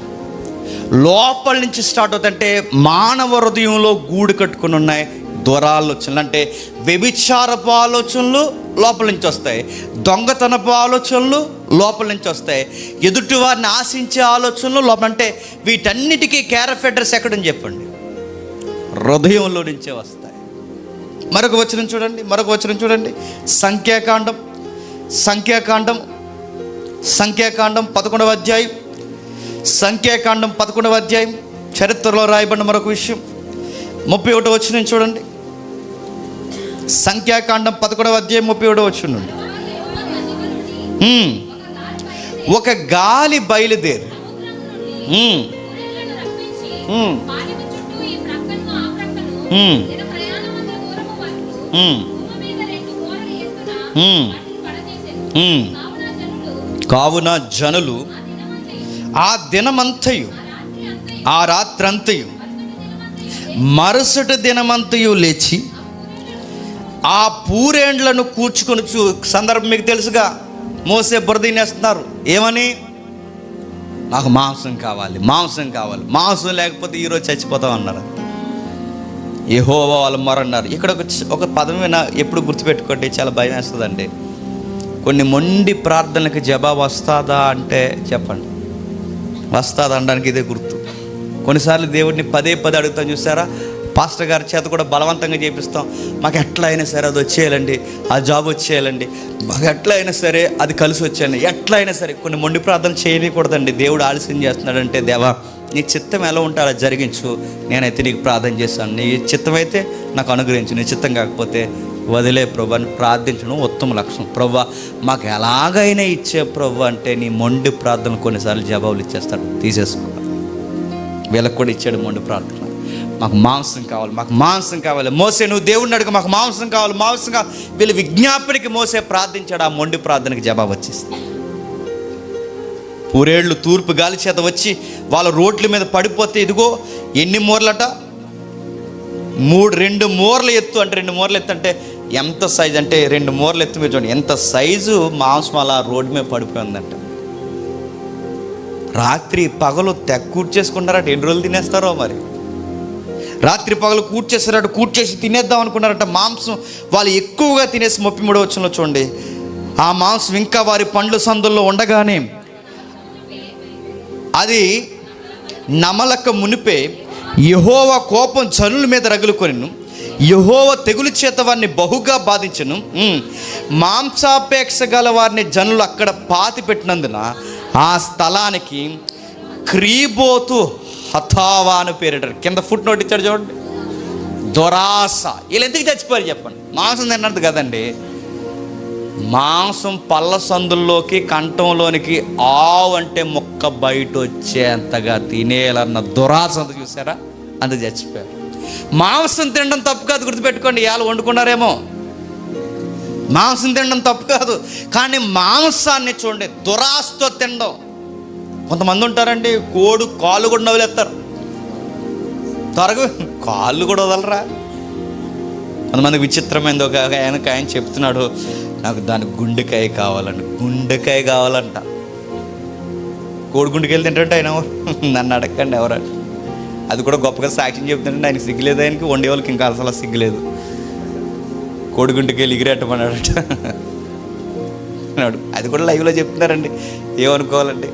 లోపల నుంచి స్టార్ట్ అవుతాయంటే మానవ హృదయంలో గూడు కట్టుకుని ఉన్నాయి దురాలోచనలు. అంటే వ్యభిచారపు ఆలోచనలు లోపల నుంచి వస్తాయి, దొంగతనపు ఆలోచనలు లోపల నుంచి వస్తాయి, ఎదుటి వారిని ఆశించే ఆలోచనలు లోపల. అంటే వీటన్నిటికీ కేర్ ఆఫ్ అడ్రస్ ఎక్కడని చెప్పండి, హృదయంలో నుంచే వస్తాయి. మరొక వచనం చూడండి, సంఖ్యాకాండం 11వ అధ్యాయం, 11వ అధ్యాయం చరిత్రలో రాయబడిన మరొక విషయం. 31వ వచనం చూడండి, సంఖ్యాకాండం 11వ అధ్యాయం 31వ వచనం నుండి. ఒక గాలి బయలుదేరి కావున జనులు ఆ దినమంతయు ఆ రాత్రంతయు మరుసటి దినమంతయు లేచి ఆ పూరేండ్లను కూర్చుకొని సందర్భం మీకు తెలుసుగా. మోసే బురద తినేస్తున్నారు. ఏమని? నాకు మాంసం కావాలి, మాంసం లేకపోతే ఈరోజు చచ్చిపోతాం అన్నారు. యెహోవా వాళ్ళు మొరన్నారు. ఇక్కడ ఒక పదమైన ఎప్పుడు గుర్తుపెట్టుకోండి, చాలా భయం వేస్తుందండి. కొన్ని మొండి ప్రార్థనలకు జవాబు వస్తుందా అంటే చెప్పండి, వస్తుందా అనడానికి ఇదే గుర్తు. కొన్నిసార్లు దేవుడిని పదే అడుగుతాం చూసారా, పాస్టర్ గారి చేత కూడా బలవంతంగా చేపిస్తాం. మాకు ఎట్లా అయినా సరే అది వచ్చేయాలండి, ఆ జాబ్ వచ్చేయాలండి, మాకు ఎట్లా అయినా సరే అది కలిసి వచ్చేయండి, ఎట్లా అయినా సరే. కొన్ని మొండి ప్రార్థన చేయకూడదండి. దేవుడు ఆలస్యం చేస్తున్నాడంటే, దేవా నీ చిత్తం ఎలా ఉంటే అలా జరిగించు, నేనైతే నీకు ప్రార్థన చేస్తాను, నీ చిత్తం అయితే నాకు అనుగ్రహించు, నీ చిత్తం కాకపోతే వదిలే ప్రభు అని ప్రార్థించడం ఉత్తమ లక్షణం. ప్రభు మాకు ఎలాగైనా ఇచ్చే ప్రభు అంటే నీ మొండి ప్రార్థనలు కొన్నిసార్లు జవాబులు ఇచ్చేస్తాడు, తీసేసుకోవాలి. వీళ్ళకి కూడా ఇచ్చాడు మొండి ప్రార్థన, మాకు మాంసం కావాలి. మోసే నువ్వు దేవుడిని అడుగు, మాకు మాంసం కావాలి. వీళ్ళ విజ్ఞాపనకి మోసే ప్రార్థించాడు, ఆ మొండి ప్రార్థనకి జవాబు వచ్చేస్తుంది. పూరేళ్ళు తూర్పు గాలి చేత వచ్చి వాళ్ళ రోడ్ల మీద పడిపోతే ఇదిగో ఎన్ని మూరలట, 2 మూరల ఎత్తు. అంటే 2 మూరల ఎత్తు అంటే ఎంత సైజు అంటే 2 మూరల ఎత్తు మీరు చూడండి ఎంత సైజు మాంసం అలా రోడ్డు మీద పడిపోయిందంట. రాత్రి పగలు కూర్చేసుకున్నారట. ఎన్ని రోజులు తినేస్తారో మరి. రాత్రి పగలు కూర్చేసి తినేద్దాం అనుకున్నారట. మాంసం వాళ్ళు ఎక్కువగా తినేసి 33వ వచనంలో చూడండి, ఆ మాంసం ఇంకా వారి పండ్ల సందుల్లో ఉండగానే అది నమలక మునిపే యెహోవా కోపం జనుల మీద రగులుకొనెను, యెహోవా తెగులు చేత వారిని బహుగా బాధించెను. మాంసాపేక్ష గల వారిని జనులు అక్కడ పాతి పెట్టినందున ఆ స్థలానికి క్రీబోతు హతావా అని పేరిటారు. కింద ఫుట్ నోట్ ఇచ్చాడు చూడండి, దురాశ. వీళ్ళు ఎందుకు చచ్చిపోయారు చెప్పండి? మాంసం తిన్నది కదండి. మాంసం పళ్ళ సందుల్లోకి కంఠంలోనికి ఆవు అంటే మొక్క బయట వచ్చేంతగా తినేయాలన్న దురాశ అంత చూసారా, అందుకు చచ్చిపోయారు. మాంసం తినడం తప్పు కాదు, గుర్తుపెట్టుకోండి. ఇవాళ వండుకున్నారేమో, మాంసం తినడం తప్పు కాదు, కానీ మాంసాన్ని చూడండి దురాశతో తినడం. కొంతమంది ఉంటారండి, కోడు కాళ్ళు కూడా నవ్వులేస్తారు, త్వరగా కాళ్ళు కూడా వదలరా. కొంతమందికి విచిత్రమైనది. ఒక ఆయన చెప్తున్నాడు, నాకు దాని గుండెకాయ కావాలంట. కోడి గుండెకాయలు తింటుంటే ఆయన నన్ను అడగండి ఎవరంటే, అది కూడా గొప్పగా సాక్ష్యం చెప్తుంటే ఆయనకి సిగ్గులేదు, ఆయనకి వండే వాళ్ళకి ఇంకా అసలు సిగ్గులేదు. కోడి గుండెకాయలు ఎగిరేట్టమన్నాడట. తింటున్నాడు. అది కూడా లైవ్లో చెప్తున్నారండి, ఏమనుకోవాలండి.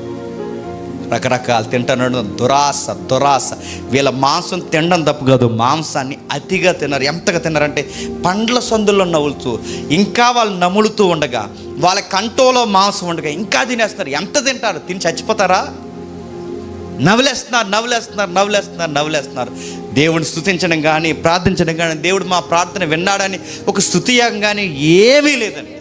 రకరకాలు తింటున్నాడు. దురాశ. వీళ్ళ మాంసం తినడం తప్పు కాదు, మాంసాన్ని అతిగా తిన్నారు. ఎంతగా తిన్నారంటే పండ్ల సందుల్లో నవ్వులుతూ, ఇంకా వాళ్ళు నములుతూ ఉండగా, వాళ్ళ కంటోలో మాంసం ఉండగా ఇంకా తినేస్తున్నారు. ఎంత తింటారు? తిని చచ్చిపోతారా? నవ్వులేస్తున్నారు. దేవుడిని స్తుతించడం కానీ, ప్రార్థించడం కానీ, దేవుడు మా ప్రార్థన విన్నాడని ఒక స్తుతియాగం కానీ ఏమీ లేదండి.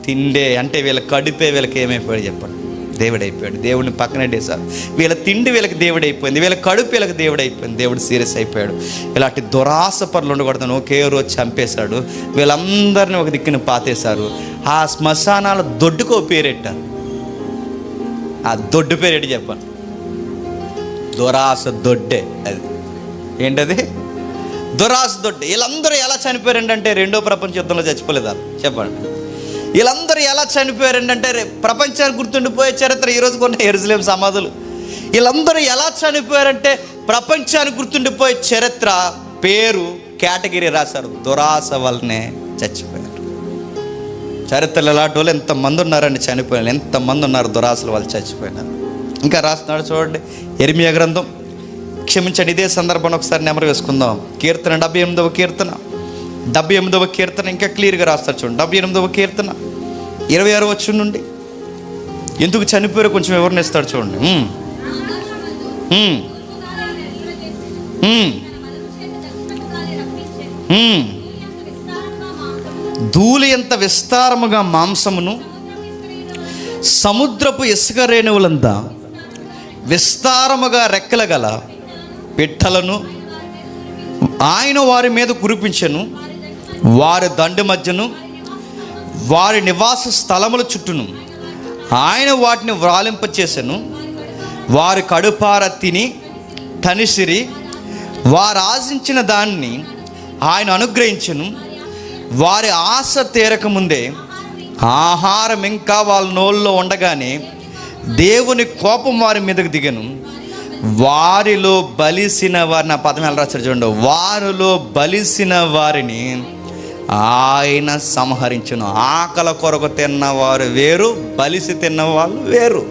తిండే అంటే వీళ్ళ కడుపే వీళ్ళకి ఏమైపోయాడు చెప్పండి? దేవుడైపోయాడు. దేవుడిని పక్కనెట్టేశారు. వీళ్ళ తిండి వీళ్ళకి దేవుడైపోయింది, వీళ్ళ కడుపు వీళ్ళకి దేవుడైపోయింది. దేవుడు సీరియస్ అయిపోయాడు. ఇలాంటి దురాశ పనులు ఉండకూడదని ఒకే రోజు చంపేశాడు. వీళ్ళందరినీ ఒక దిక్కున పాతేశారు. ఆ శ్మశానాల దొడ్డుకో పేరెట్టారు. ఆ దొడ్డు పేరేంటి చెప్పండి? దురాశ దొడ్డే. అది ఏంటది? దురాశ దొడ్డే. వీళ్ళందరూ ఎలా చనిపోయారంటే రెండో ప్రపంచ యుద్ధంలో చచ్చిపోలేదా చెప్పండి? వీళ్ళందరూ ఎలా చనిపోయారంటే ప్రపంచానికి గుర్తుండిపోయే చరిత్ర ఈరోజు కొన్ని యెరూషలేము సమాధులు. వీళ్ళందరూ ఎలా చనిపోయారంటే ప్రపంచానికి గుర్తుండిపోయే చరిత్ర, పేరు, కేటగిరీ రాశారు. దురాశ వల్లనే చచ్చిపోయారు. చరిత్రలు ఎలాంటి వాళ్ళు ఎంతమంది ఉన్నారండి చనిపోయారు, ఎంతమంది ఉన్నారు దురాశల వాళ్ళు చచ్చిపోయినారు. ఇంకా రాస్తున్నాడు చూడండి, యెరెమీయా గ్రంథం. క్షమించండి, ఇదే సందర్భాన్ని ఒకసారి నెమరు వేసుకుందాం. కీర్తన 78వ కీర్తన, 78వ కీర్తన ఇంకా క్లియర్గా రాస్తారు చూడండి. 78వ కీర్తన 26వ వచనం నుండి ఎందుకు చనిపోయారో కొంచెం వివరణ ఇస్తాడు చూడండి. ధూళి ఎంత విస్తారముగా మాంసమును, సముద్రపు ఇసుక రేణువులంతా విస్తారముగా రెక్కల గల పిట్టలను ఆయన వారి మీద కురిపించెను. వారి దండు మధ్యను, వారి నివాస స్థలముల చుట్టూను ఆయన వాటిని వ్రాలింపచేసెను. వారి కడుపార తిని తనిసిరి. వారు ఆశించిన దాన్ని ఆయన అనుగ్రహించెను. వారి ఆశ తీరకముందే ఆహారం ఇంకా వాళ్ళ నోళ్ళలో ఉండగానే దేవుని కోపం వారి మీదకు దిగను. వారిలో బలిసిన వారిని, ఆ పదం ఎలా రాశారు చూడండి, వారిలో బలిసిన వారిని ఆయన సంహరించును. ఆకలి కొరకు తిన్నవారు వేరు, బలిసి తిన్నవాళ్ళు వేరు.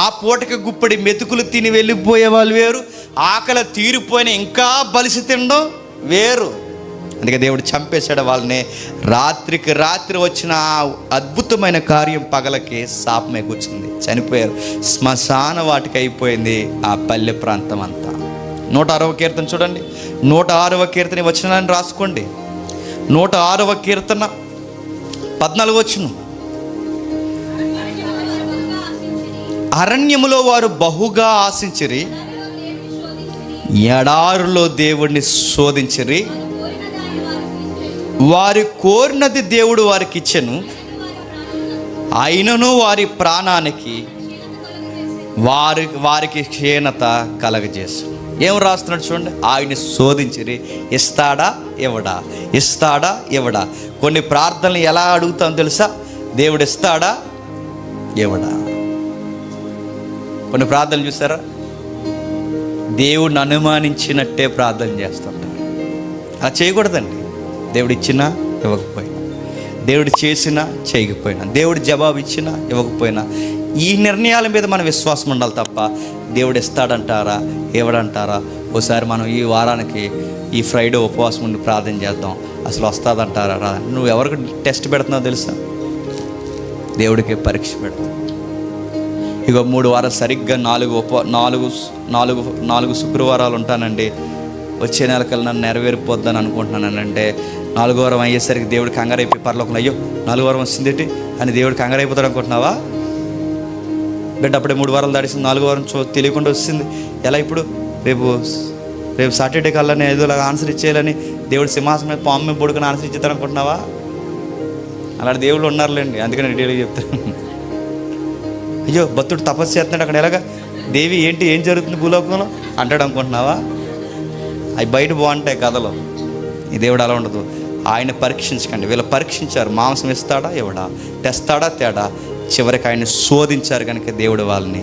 ఆ పూటకి గుప్పడి మెతుకులు తిని వెళ్ళిపోయే వాళ్ళు వేరు, ఆకలి తీరిపోయిన ఇంకా బలిసి తినడం వేరు. అందుకే దేవుడు చంపేశాడు వాళ్ళని. రాత్రికి రాత్రి వచ్చిన అద్భుతమైన కార్యం పగలకి శాపమే కూర్చుంది, చనిపోయారు. శ్మశాన వాటికి అయిపోయింది ఆ పల్లె ప్రాంతం అంతా. 106వ కీర్తన చూడండి. 106వ కీర్తన వచనాన్ని రాసుకోండి. 106వ కీర్తన 14వ వచనం. అరణ్యములో వారు బహుగా ఆశించిరి, ఎడారులో దేవుణ్ణి శోధించిరి. వారి కోరినది దేవుడు వారికి ఇచ్చెను, అయినను వారి ప్రాణానికి వారికి క్షీణత కలగజేసు. ఏం రాస్తున్నాడు చూడండి, ఆయన్ని శోధించిరి. ఇస్తాడా ఇవ్వడా, ఇస్తాడా ఇవ్వడా. కొన్ని ప్రార్థనలు ఎలా అడుగుతాం తెలుసా? దేవుడు ఇస్తాడా ఇవ్వడా. కొన్ని ప్రార్థనలు చూసారా, దేవుడిని అనుమానించినట్టే ప్రార్థన చేస్తుంటారు. అలా చేయకూడదండి. దేవుడు ఇచ్చినా ఇవ్వకపోయినా, దేవుడు చేసినా చేయకపోయినా, దేవుడు జవాబు ఇచ్చినా ఇవ్వకపోయినా, ఈ నిర్ణయాల మీద మన విశ్వాసం ఉండాలి తప్ప దేవుడు ఇస్తాడంటారా ఇవ్వడంటారా. ఒకసారి మనం ఈ వారానికి ఈ ఫ్రైడే ఉపవాసం ఉండి ప్రార్థన చేద్దాం, అసలు వస్తుందంటారా రా. నువ్వు ఎవరికి టెస్ట్ పెడుతున్నావు తెలుసా? దేవుడికి పరీక్ష పెడతావు. ఇక 3 వారాలు సరిగ్గా 4 శుక్రవారాలు ఉంటానండి, వచ్చే నెలకల్లా నన్ను నెరవేరిపోద్దని అనుకుంటున్నాను. అంటే 4వ వారం అయ్యేసరికి దేవుడు కంగారైపోయి పరలోకంలో, అయ్యో 4వ వారం వస్తుందేంటి అని దేవుడు కంగారైపోతాడు అనుకుంటున్నావా? బిడ్డ అప్పుడే 3 వారాలు దాడిసింది, 4వ వారం తెలియకుండా వస్తుంది. ఎలా ఇప్పుడు? రేపు సాటర్డే కల్లా నేను ఏదోలాగా ఆన్సర్ ఇచ్చేయాలని దేవుడు సింహాసనం మీద పాము మీద పడుకుని ఆన్సర్ ఇచ్చేద్దాం అనుకుంటున్నావా? అలాంటి దేవుళ్ళు ఉన్నారులేండి, అందుకని డీటెయిల్గా చెప్తాను. అయ్యో భక్తుడు తపస్సు చేస్తున్నాడు, అక్కడ ఎలాగా దేవి ఏంటి ఏం జరుగుతుంది భూలోకంలో అంటాడు అనుకుంటున్నావా? అవి బయట బాగుంటాయి కథలో. ఈ దేవుడు అలా ఉండదు. ఆయన పరీక్షించకండి. వీళ్ళు పరీక్షించారు, మాంసం ఇస్తాడా ఇవ్వడా, తెస్తాడా తేడా. చివరికి ఆయన శోధించారు కనుక దేవుడు వాళ్ళని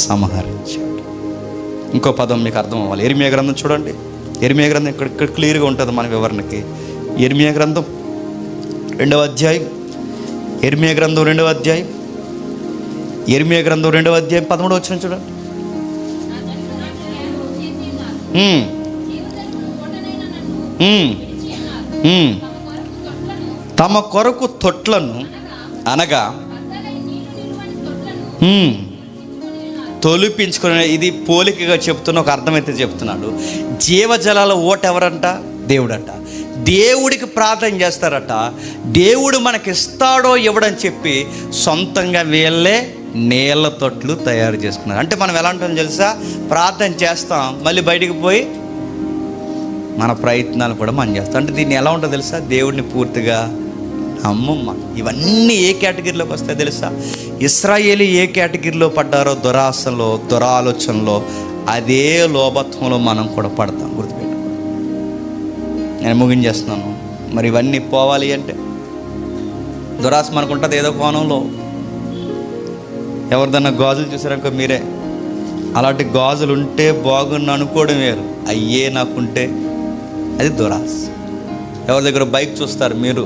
సంహరించాడు. ఇంకో పదం మీకు అర్థం అవ్వాలి. యెరెమీయా గ్రంథం చూడండి. యెరెమీయా గ్రంథం ఇక్కడ క్లియర్గా ఉంటుంది మన వివరణకి. యెరెమీయా గ్రంథం 2వ అధ్యాయం యెర్మీయా గ్రంథం 2వ అధ్యాయం, యెర్మీయా గ్రంథం 2వ అధ్యాయం 13వ వచనం చూడండి. తమ కొరకు తొట్లను అనగా తొలిపించుకునే, ఇది పోలికగా చెప్తున్న ఒక అర్థమైతే చెప్తున్నాడు. జీవజలాల ఓట ఎవరంట? దేవుడట. దేవుడికి ప్రార్థన చేస్తారట. దేవుడు మనకి ఇస్తాడో ఇవ్వడని చెప్పి సొంతంగా వీళ్ళే నీళ్ళ తొట్లు తయారు చేసుకున్నారు. అంటే మనం ఎలా ఉంటాం తెలుసా? ప్రార్థన చేస్తాం, మళ్ళీ బయటికి పోయి మన ప్రయత్నాలు కూడా మనం చేస్తాం. అంటే దీన్ని ఎలా ఉంటుందో తెలుసా? దేవుడిని పూర్తిగా నమ్మమ్మ. ఇవన్నీ ఏ కేటగిరీలోకి వస్తాయి తెలుసా? ఇశ్రాయేలు ఏ కేటగిరీలో పడ్డారో, దురాశలో, దురాలోచనలో, అదే లోభత్వంలో మనం కూడా పడతాం. గుర్తుపెట్టుకో. నేను ముగించేస్తున్నాను. మరి ఇవన్నీ పోవాలి అంటే దురాశ మనకుంటుంది ఏదో కోణంలో. ఎవరిదన్నా గాజులు చూసారనుకో మీరే, అలాంటి గాజులు ఉంటే బాగుండు అనుకోవడం వేరు, అయ్యే నాకుంటే అది దురాశ. ఎవరి దగ్గర బైక్ చూస్తారు మీరు,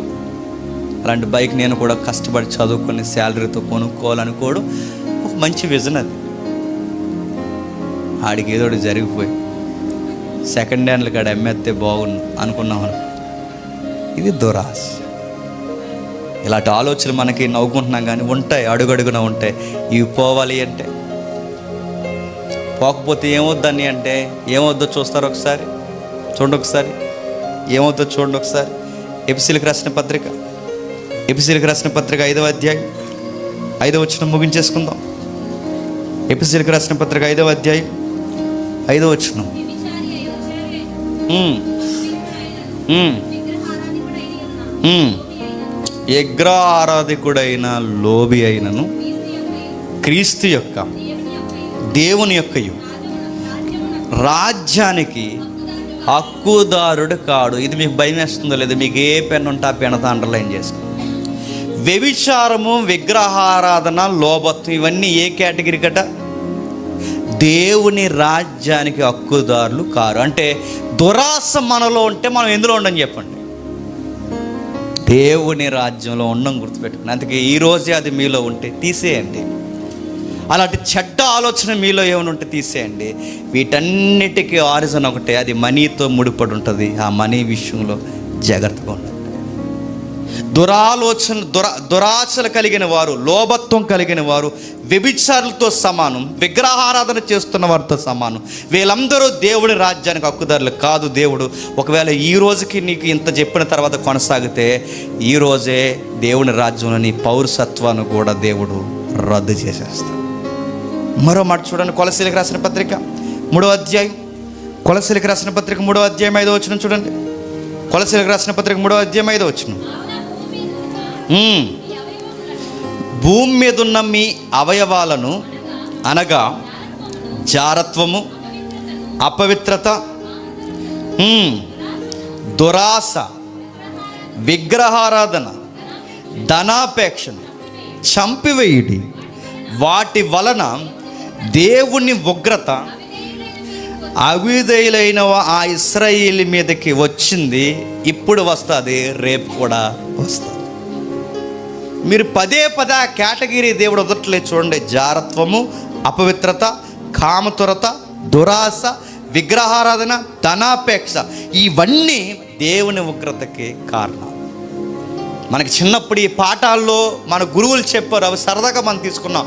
అలాంటి బైక్ నేను కూడా కష్టపడి చదువుకొని శాలరీతో కొనుక్కోవాలనుకోవడం ఒక మంచి విజన్. అది ఆడికి ఏదో జరిగిపోయి సెకండ్ హ్యాండ్లు కాడ అమ్మేస్తే బాగుండు అనుకున్నాం. ఇది దురాశ. ఇలాంటి ఆలోచనలు మనకి నవ్వుకుంటున్నాం కానీ ఉంటాయి, అడుగడుగున ఉంటాయి. ఇవి పోవాలి అంటే, పోకపోతే ఏమవుద్దని అంటే ఏమవుద్దో చూస్తారు ఒకసారి, చూడండి ఒకసారి ఏమవుద్దో చూడండి ఒకసారి. ఎఫెసీయులకు రాసిన పత్రిక, ఎఫెసీయులకు రాసిన పత్రిక 5వ అధ్యాయం 5వ వచనం ముగించేసుకుందాం. ఎఫెసీయులకు రాసిన పత్రిక 5వ అధ్యాయం 5వ వచనం. విగ్రహారాధికుడైన లోబి అయినను క్రీస్తు యొక్క దేవుని యొక్క రాజ్యానికి హక్కుదారుడు కాడు. ఇది మీకు భయం వేస్తుందో లేదో? మీకు ఏ పెన్ ఉంటే ఆ పెన్నుతో అండర్లైన్ చేసుకోండి. వ్యభిచారము, విగ్రహారాధన, లోభత్వం, ఇవన్నీ ఏ కేటగిరీ కట? దేవుని రాజ్యానికి హక్కుదారులు కారు. అంటే దురాశ మనలో ఉంటే మనం ఎందులో ఉండని చెప్పండి? దేవుని రాజ్యంలో ఉండడం గుర్తుపెట్టుకుని. అందుకే ఈరోజే అది మీలో ఉంటే తీసేయండి. అలాంటి చెడ్డ ఆలోచన మీలో ఏమైనా ఉంటే తీసేయండి. వీటన్నిటికీ ఆరిజన్ ఒకటే, అది మనీతో ముడిపడి ఉంటుంది. ఆ మనీ విషయంలో జాగ్రత్తగా ఉండండి. దురాశలు కలిగిన వారు, లోభత్వం కలిగిన వారు వ్యభిచారులతో సమానం, విగ్రహారాధన చేస్తున్న వారితో సమానం. వీళ్ళందరూ దేవుడి రాజ్యానికి హక్కుదారులు కాదు. దేవుడు ఒకవేళ ఈ రోజుకి నీకు ఇంత చెప్పిన తర్వాత కొనసాగితే ఈరోజే దేవుని రాజ్యంలో నీ పౌరసత్వాన్ని కూడా దేవుడు రద్దు చేసేస్తాడు. మరో మాట చూడండి, కొలసీలకు రాసిన పత్రిక 3వ అధ్యాయం, కొలసీలకు రాసిన పత్రిక 3వ అధ్యాయం 5వ వచనం చూడండి. కొలసీలకు రాసిన పత్రిక 3వ అధ్యాయం 5వ వచనం. భూమి మీద ఉన్న మీ అవయవాలను అనగా జారత్వము, అపవిత్రత, దురాశ, విగ్రహారాధన, ధనాపేక్షను చంపివేయుడి. వాటి వలన దేవుని ఉగ్రత అవిధేయులైన ఆ ఇశ్రాయేలు మీదకి వచ్చింది, ఇప్పుడు వస్తుంది, రేపు కూడా వస్తుంది. మీరు పదే పదే ఆ కేటగిరీ దేవుడు వదలట్లేదు చూడండి. జారత్వము, అపవిత్రత, కామతురత, దురాశ, విగ్రహారాధన, ధనాపేక్ష, ఇవన్నీ దేవుని ఉగ్రతకి కారణం. మనకి చిన్నప్పుడు ఈ పాఠాల్లో మన గురువులు చెప్పారు, అవి సరదాగా మనం తీసుకున్నాం.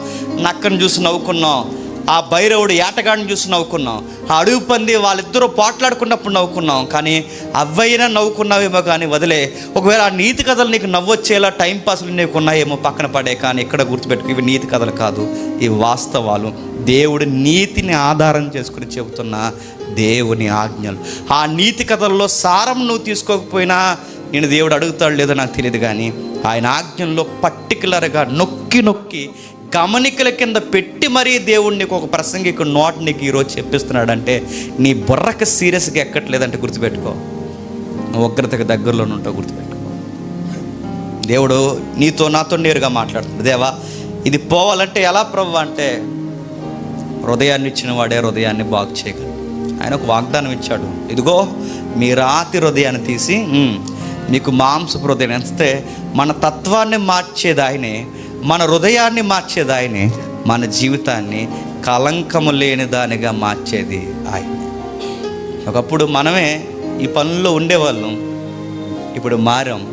నక్కను చూసి నవ్వుకున్నాం, ఆ భైరవుడు ఏటగాడిని చూసి నవ్వుకున్నాం, ఆ అడుగు పంది వాళ్ళిద్దరూ పోట్లాడుకున్నప్పుడు నవ్వుకున్నాం. కానీ అవైనా నవ్వుకున్నావేమో కానీ వదిలే. ఒకవేళ ఆ నీతి కథలు నీకు నవ్వొచ్చేలా టైంపాస్లు నీకు ఉన్నాయేమో పక్కన పడే. కానీ ఇక్కడ గుర్తుపెట్టుకు, ఇవి నీతి కథలు కాదు, ఇవి వాస్తవాలు. దేవుడి నీతిని ఆధారం చేసుకుని చెబుతున్న దేవుని ఆజ్ఞలు. ఆ నీతి కథల్లో సారం నువ్వు తీసుకోకపోయినా నేను దేవుడు అడుగుతాడు లేదో నాకు తెలియదు, కానీ ఆయన ఆజ్ఞల్లో పర్టికులర్గా నొక్కి నొక్కి గమనికల కింద పెట్టి మరీ దేవుడు నీకు ఒక ప్రసంగికు నోట్ నీకు ఈరోజు చెప్పిస్తున్నాడంటే నీ బుర్రకు సీరియస్గా ఎక్కట్లేదంటే గుర్తుపెట్టుకో, నువ్వు ఉగ్రతకు దగ్గరలోనే ఉంటావు. గుర్తుపెట్టుకో, దేవుడు నీతో నాతో నేరుగా మాట్లాడుతున్నాడు. దేవా ఇది పోవాలంటే ఎలా ప్రభు అంటే, హృదయాన్ని ఇచ్చిన వాడే హృదయాన్ని బాగు చేయగలడు. ఆయన ఒక వాగ్దానం ఇచ్చాడు, ఇదిగో మీ రాతి హృదయాన్ని తీసి మీకు మాంసపు హృదయం ఇస్తే మన తత్వాన్ని మార్చేది ఆయనే, మన హృదయాన్ని మార్చేది ఆయనే, మన జీవితాన్ని కలంకము లేని దానిగా మార్చేది ఆయనే. ఒకప్పుడు మనమే ఈ పనుల్లో ఉండేవాళ్ళం, ఇప్పుడు మారాం.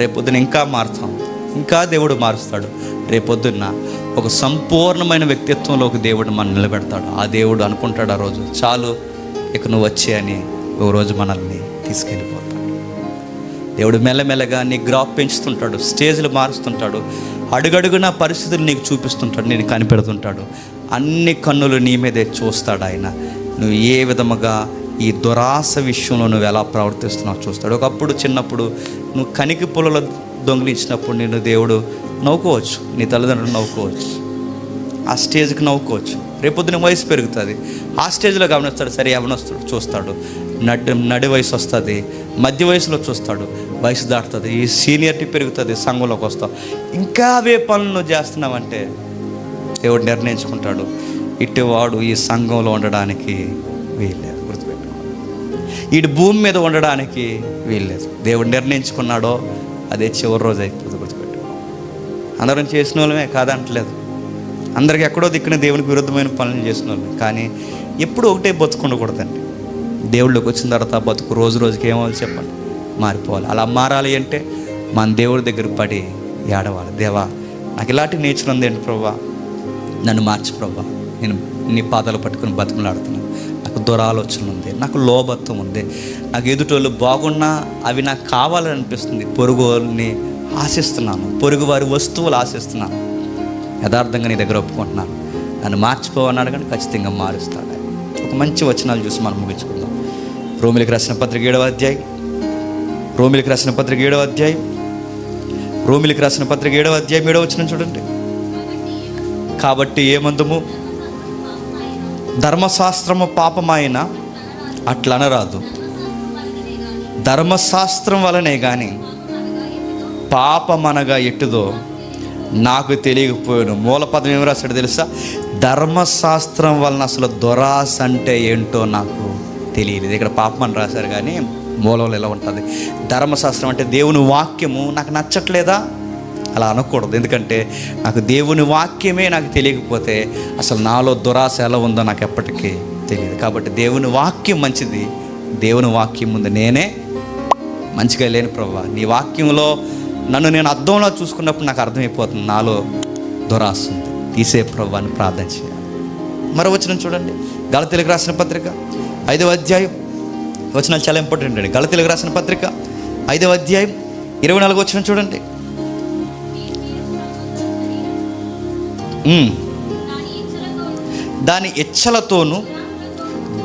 రేపొద్దున ఇంకా మారుతాం, ఇంకా దేవుడు మారుస్తాడు. రేపొద్దున్న ఒక సంపూర్ణమైన వ్యక్తిత్వంలో ఒక దేవుడు మనం నిలబెడతాడు. ఆ దేవుడు అనుకుంటాడు ఆ రోజు, చాలు ఇక నువ్వు వచ్చే అని ఓ రోజు మనల్ని తీసుకెళ్ళిపోతాడు. దేవుడు మెల్లమెల్లగా నీ గ్రాఫ్ పెంచుతుంటాడు, స్టేజ్లు మారుస్తుంటాడు, అడుగడుగున పరిస్థితులు నీకు చూపిస్తుంటాడు, నేను కనిపెడుతుంటాడు. అన్ని కన్నులు నీ మీదే చూస్తాడు ఆయన. నువ్వు ఏ విధముగా ఈ దురాశ విషయంలో నువ్వు ఎలా ప్రవర్తిస్తున్నావు చూస్తాడు. ఒకప్పుడు చిన్నప్పుడు నువ్వు కనికి పొలలో దొంగిలించినప్పుడు నేను దేవుడు నవ్వుకోవచ్చు, నీ తల్లిదండ్రులు నవ్వుకోవచ్చు, ఆ స్టేజ్కి నవ్వుకోవచ్చు. రేపొద్దున వయసు పెరుగుతుంది, ఆ స్టేజ్లో గమనిస్తాడు, సరే యవనొస్తాడు చూస్తాడు, నడి వయసు వస్తుంది, మధ్య వయసులో చూస్తాడు, వయసు దాటుతుంది, ఈ సీనియర్టీ పెరుగుతుంది, సంఘంలోకి వస్తావు, ఇంకా అవే పనులు చేస్తున్నావంటే దేవుడు నిర్ణయించుకుంటాడు, ఇటువాడు ఈ సంఘంలో ఉండడానికి వీల్లేదు, గుర్తుపెట్టుకోండి, వీడి భూమి మీద ఉండడానికి వీల్లేదు. దేవుడు నిర్ణయించుకున్నాడో అదే చివరి రోజు అయిపోతుంది, గుర్తుపెట్టుకో. అందరం చేసిన వాళ్ళమే కాదంటలేదు, అందరికి ఎక్కడో దిక్కున దేవునికి విరుద్ధమైన పనులు చేసిన వాళ్ళమే. కానీ ఎప్పుడు ఒకటే బతుకుండకూడదండి. దేవుళ్ళకి వచ్చిన తర్వాత బతుకు రోజు రోజుకి ఏమవాలి చెప్పండి, మారిపోవాలి. అలా మారాలి అంటే మన దేవుడి దగ్గరికి పడి ఏడవాలి, దేవా నాకు ఇలాంటి నేచర్ ఉంది ఏంటి ప్రభా, నన్ను మార్చి ప్రభా, నేను నీ పాదాలు పట్టుకుని బతుకులాడుతున్నాను, నాకు దురాలోచన ఉంది, నాకు లోభత్వం ఉంది, నాకు ఎదుటోళ్ళు బాగున్నా అవి నాకు కావాలని అనిపిస్తుంది, పొరుగు వాళ్ళని ఆశిస్తున్నాను, పొరుగు వారి వస్తువులు ఆశిస్తున్నాను, యథార్థంగా నీ దగ్గర ఒప్పుకుంటున్నాను, నన్ను మార్చిపోవన్నాడు కానీ ఖచ్చితంగా మారుస్తాడు. ఒక మంచి వచనాలు చూసి మనం ముగించుకుందాం. రోమిలికి రాసిన పత్రిక 7వ అధ్యాయం, రోమిలికి రాసిన పత్రిక 7వ అధ్యాయం, రోమిలికి రాసిన పత్రిక 7వ అధ్యాయం 7వ వచనం చూడండి. కాబట్టి ఏమందుము, ధర్మశాస్త్రము పాపమైన అట్లనరాదు, ధర్మశాస్త్రం వలనే కానీ పాపమనగా ఎట్టుదో నాకు తెలియకపోయాను. మూల పదం ఏమి రాశాడు తెలుసా, ధర్మశాస్త్రం వలన అసలు దురాశ అంటే ఏంటో నాకు తెలియలేదు. ఇక్కడ పాపం అని రాశారు కానీ మూలంలో ఎలా ఉంటుంది, ధర్మశాస్త్రం అంటే దేవుని వాక్యము నాకు నచ్చట్లేదా, అలా అనకూడదు. ఎందుకంటే నాకు దేవుని వాక్యమే నాకు తెలియకపోతే అసలు నాలో దురాశ ఎలా ఉందో నాకు ఎప్పటికీ తెలియదు. కాబట్టి దేవుని వాక్యం మంచిది, దేవుని వాక్యం ముందు నేనే మంచిగా లేని ప్రభువా, నీ వాక్యంలో నన్ను నేను అద్దంలో చూసుకున్నప్పుడు నాకు అర్థమైపోతుంది నాలో దురాశ ఉంది, తీసే ప్రభువా అని ప్రార్థన చేయాలి. మరో వచనం చూడండి, గలతీయులకు రాసిన పత్రిక 5వ అధ్యాయం, వచనాలు చాలా ఇంపార్టెంట్ అండి. గలతీయులకు రాసిన పత్రిక 5వ అధ్యాయం 24వ వచనం చూడండి. దాని ఇచ్చలతోనూ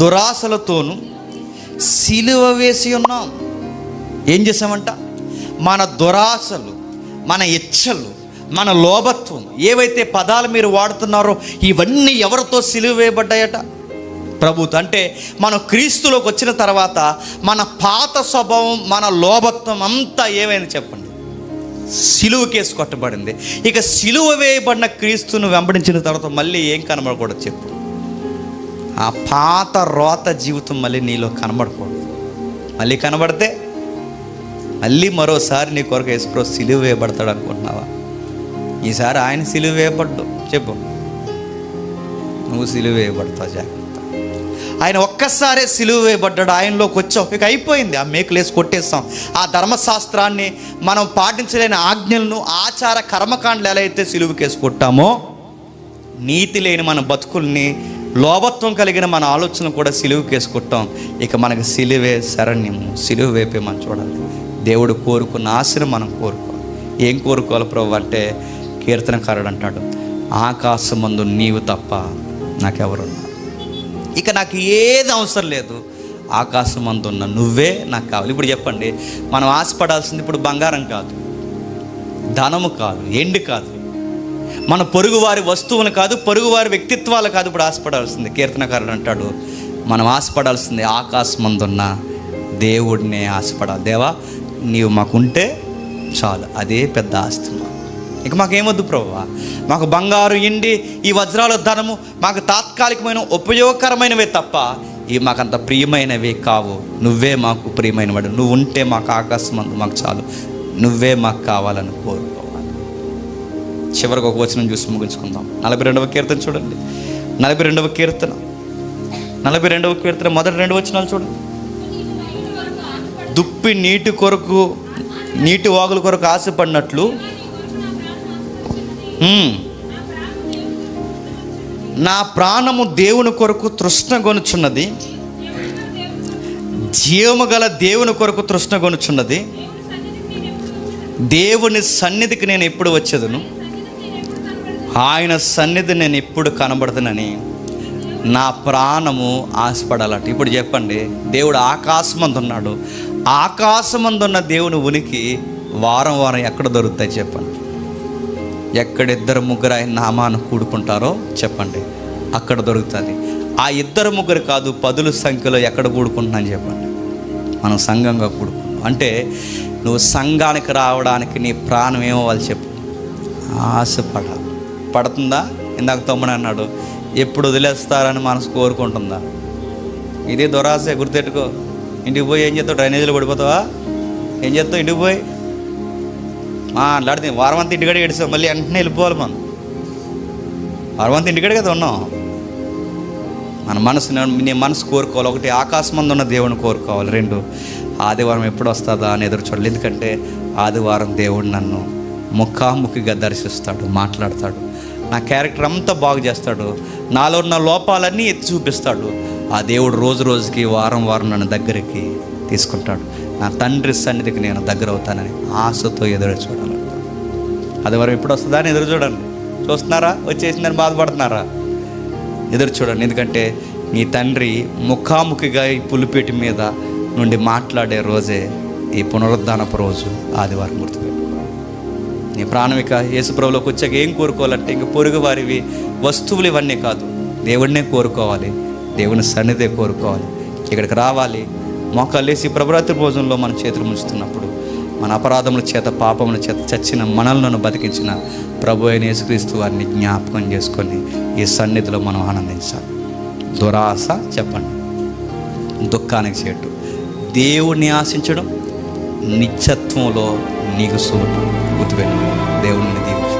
దురాశలతోనూ సిలువ వేసి ఉన్నాం. ఏం చేసామంట, మన దురాశలు, మన ఇచ్చలు, మన లోభత్వం, ఏవైతే పదాలు మీరు వాడుతున్నారో ఇవన్నీ ఎవరితో సిలువ వేయబడ్డాయట, ప్రభుతో. అంటే మనం క్రీస్తులోకి వచ్చిన తర్వాత మన పాత స్వభావం, మన లోభత్వం అంతా ఏమైంది చెప్పండి, సిలువ కేసు కొట్టబడింది. ఇక సిలువ వేయబడిన క్రీస్తును వెంబడించిన తర్వాత మళ్ళీ ఏం కనబడకూడదు చెప్పు, ఆ పాత రోత జీవితం మళ్ళీ నీలో కనబడకూడదు. మళ్ళీ కనబడితే మళ్ళీ మరోసారి నీ కొరకు యేసుప్రభు సిలువ వేయబడతాడు అనుకుంటున్నావా? ఈసారి ఆయన సిలువ వేయబడ్డు చెప్పు, నువ్వు సిలువ వేయబడతావు, జాగ్రత్త. ఆయన ఒక్కసారే సిలువ వేయబడ్డాడు, ఆయనలోకి వచ్చావు, ఇక అయిపోయింది. ఆ మేకులేసి కొట్టేస్తాం. ఆ ధర్మశాస్త్రాన్ని మనం పాటించలేని ఆజ్ఞలను, ఆచార కర్మకాండలు ఎలా అయితే సిలువకేసి కొట్టామో, నీతి లేని మన బతుకుల్ని, లోభత్వం కలిగిన మన ఆలోచన కూడా సిలువకేసి కొట్టాం. ఇక మనకి సిలువే శరణ్యము, సిలువ వేపే మనం చూడాలి. దేవుడు కోరుకున్న ఆశను మనం కోరుకోవాలి. ఏం కోరుకోవాలి ప్రభు అంటే, కీర్తనకారుడు అంటాడు, ఆకాశమందు నీవు తప్ప నాకెవరున్నారు, ఇక నాకు ఏది అవసరం లేదు, ఆకాశమందు ఉన్న నువ్వే నాకు కావాలి. ఇప్పుడు చెప్పండి, మనం ఆశపడాల్సింది ఇప్పుడు బంగారం కాదు, ధనము కాదు, ఎండు కాదు, మన పొరుగువారి వస్తువులు కాదు, పొరుగువారి వ్యక్తిత్వాలు కాదు ఇప్పుడు ఆశపడాల్సింది. కీర్తనకారుడు అంటాడు, మనం ఆశపడాల్సింది ఆకాశమందున్న దేవుడినే ఆశపడాలి. దేవా నీవు మాకుంటే చాలు, అదే పెద్ద ఆస్తి. ఇక మాకేమొద్దు ప్రభువా, మాకు బంగారు, ఎండి, ఈ వజ్రాల ధనము మాకు తాత్కాలికమైన ఉపయోగకరమైనవే తప్ప ఇవి మాకంత ప్రియమైనవి కావు, నువ్వే మాకు ప్రియమైనవాడు, నువ్వు ఉంటే మాకు ఆకాశమందు మాకు చాలు, నువ్వే మాకు కావాలని కోరుకోవాలి. చివరికి ఒక వచనం చూసి ముగించుకుందాం. 42వ కీర్తన చూడండి. 42వ కీర్తన మొదటి 2 వచనాలు చూడండి. దుప్పి నీటి కొరకు, నీటి వాగుల కొరకు ఆశపడినట్లు నా ప్రాణము దేవుని కొరకు తృష్ణగొనుచున్నది, జీవము గల దేవుని కొరకు తృష్ణగొనుచున్నది. దేవుని సన్నిధికి నేను ఎప్పుడు వచ్చేదను, ఆయన సన్నిధి నేను ఎప్పుడు కనబడదునని నా ప్రాణము ఆశపడాలట. ఇప్పుడు చెప్పండి, దేవుడు ఆకాశమందు ఉన్నాడు. ఆకాశమందున్న దేవుని ఉనికి వారం వారం ఎక్కడ దొరుకుతాయి చెప్పండి? ఎక్కడ 2-3 ఆయన నామాన్ని కూడుకుంటారో చెప్పండి, అక్కడ దొరుకుతుంది. ఆ 2-3 కాదు, 10 సంఖ్యలో ఎక్కడ కూడుకుంటున్నాను చెప్పండి? మనం సంఘంగా కూడుకుంటాం. అంటే నువ్వు సంఘానికి రావడానికి నీ ప్రాణం ఏమవ్వాలి చెప్పు? ఆశపడాలి. పడుతుందా? ఇందాక తమ్ముడు అన్నాడు, ఎప్పుడు వదిలేస్తారని మనసు కోరుకుంటుందా? ఇదే దురాశ, గుర్తెట్టుకో. ఇంటికి పోయి ఏం చేస్తావు? డ్రైనేజీలో పడిపోతావా? ఏం చేస్తావు? ఇంటికి పోయి అట్లాడితే వారం అంతా ఇంటికాడే ఏడుస్తాం, మళ్ళీ వెంటనే వెళ్ళిపోవాలి. మనం వారం అంతా ఇంటికాడే కదా ఉన్నాం. మన నీ మనసు కోరుకోవాలి. 1, ఆకాశమందు ఉన్న దేవుని కోరుకోవాలి. 2, ఆదివారం ఎప్పుడు వస్తుందా అని ఎదురు చూడాలి. ఎందుకంటే ఆదివారం దేవుడు నన్ను ముఖాముఖిగా దర్శిస్తాడు, మాట్లాడతాడు, నా క్యారెక్టర్ అంతా బాగు చేస్తాడు, నాలో ఉన్న లోపాలన్నీ ఎత్తి చూపిస్తాడు. ఆ దేవుడు రోజు రోజుకి, వారం వారం నన్ను దగ్గరికి తీసుకుంటాడు. నా తండ్రి సన్నిధికి నేను దగ్గర అవుతానని ఆశతో ఎదురు చూడాలి. ఆదివారం ఎప్పుడు వస్తుందా అని ఎదురు చూడండి. చూస్తున్నారా? వచ్చేసిందని బాధపడుతున్నారా? ఎదురు చూడండి. ఎందుకంటే నీ తండ్రి ముఖాముఖిగా ఈ పులిపేటి మీద నుండి మాట్లాడే రోజే ఈ పునరుద్ధానపు రోజు, ఆదివారం. గుర్తుపెట్టుకో. నీ ప్రాణమిక యేసుప్రభులోకి వచ్చాక ఏం కోరుకోవాలంటే, ఇంక పొరుగు వారివి వస్తువులు ఇవన్నీ కాదు, దేవుడినే కోరుకోవాలి, దేవుని సన్నిధే కోరుకోవాలి. ఇక్కడికి రావాలి, మోకాళ్ళేసి ప్రభురాత్రి భోజనంలో మన చేతులు ముంచుతున్నప్పుడు మన అపరాధముల చేత, పాపముల చేత చచ్చిన మనలను బతికించిన ప్రభు అయిన యేసుక్రీస్తు వారిని జ్ఞాపకం చేసుకొని ఈ సన్నిధిలో మనం ఆనందించాలి. దురాశ చెప్పండి, దుఃఖానికి చేటు. దేవుణ్ణి ఆశించడం నిత్యత్వంలో నీకు సూటు. గుర్తుపెట్టు. దేవుడిని దీవించు.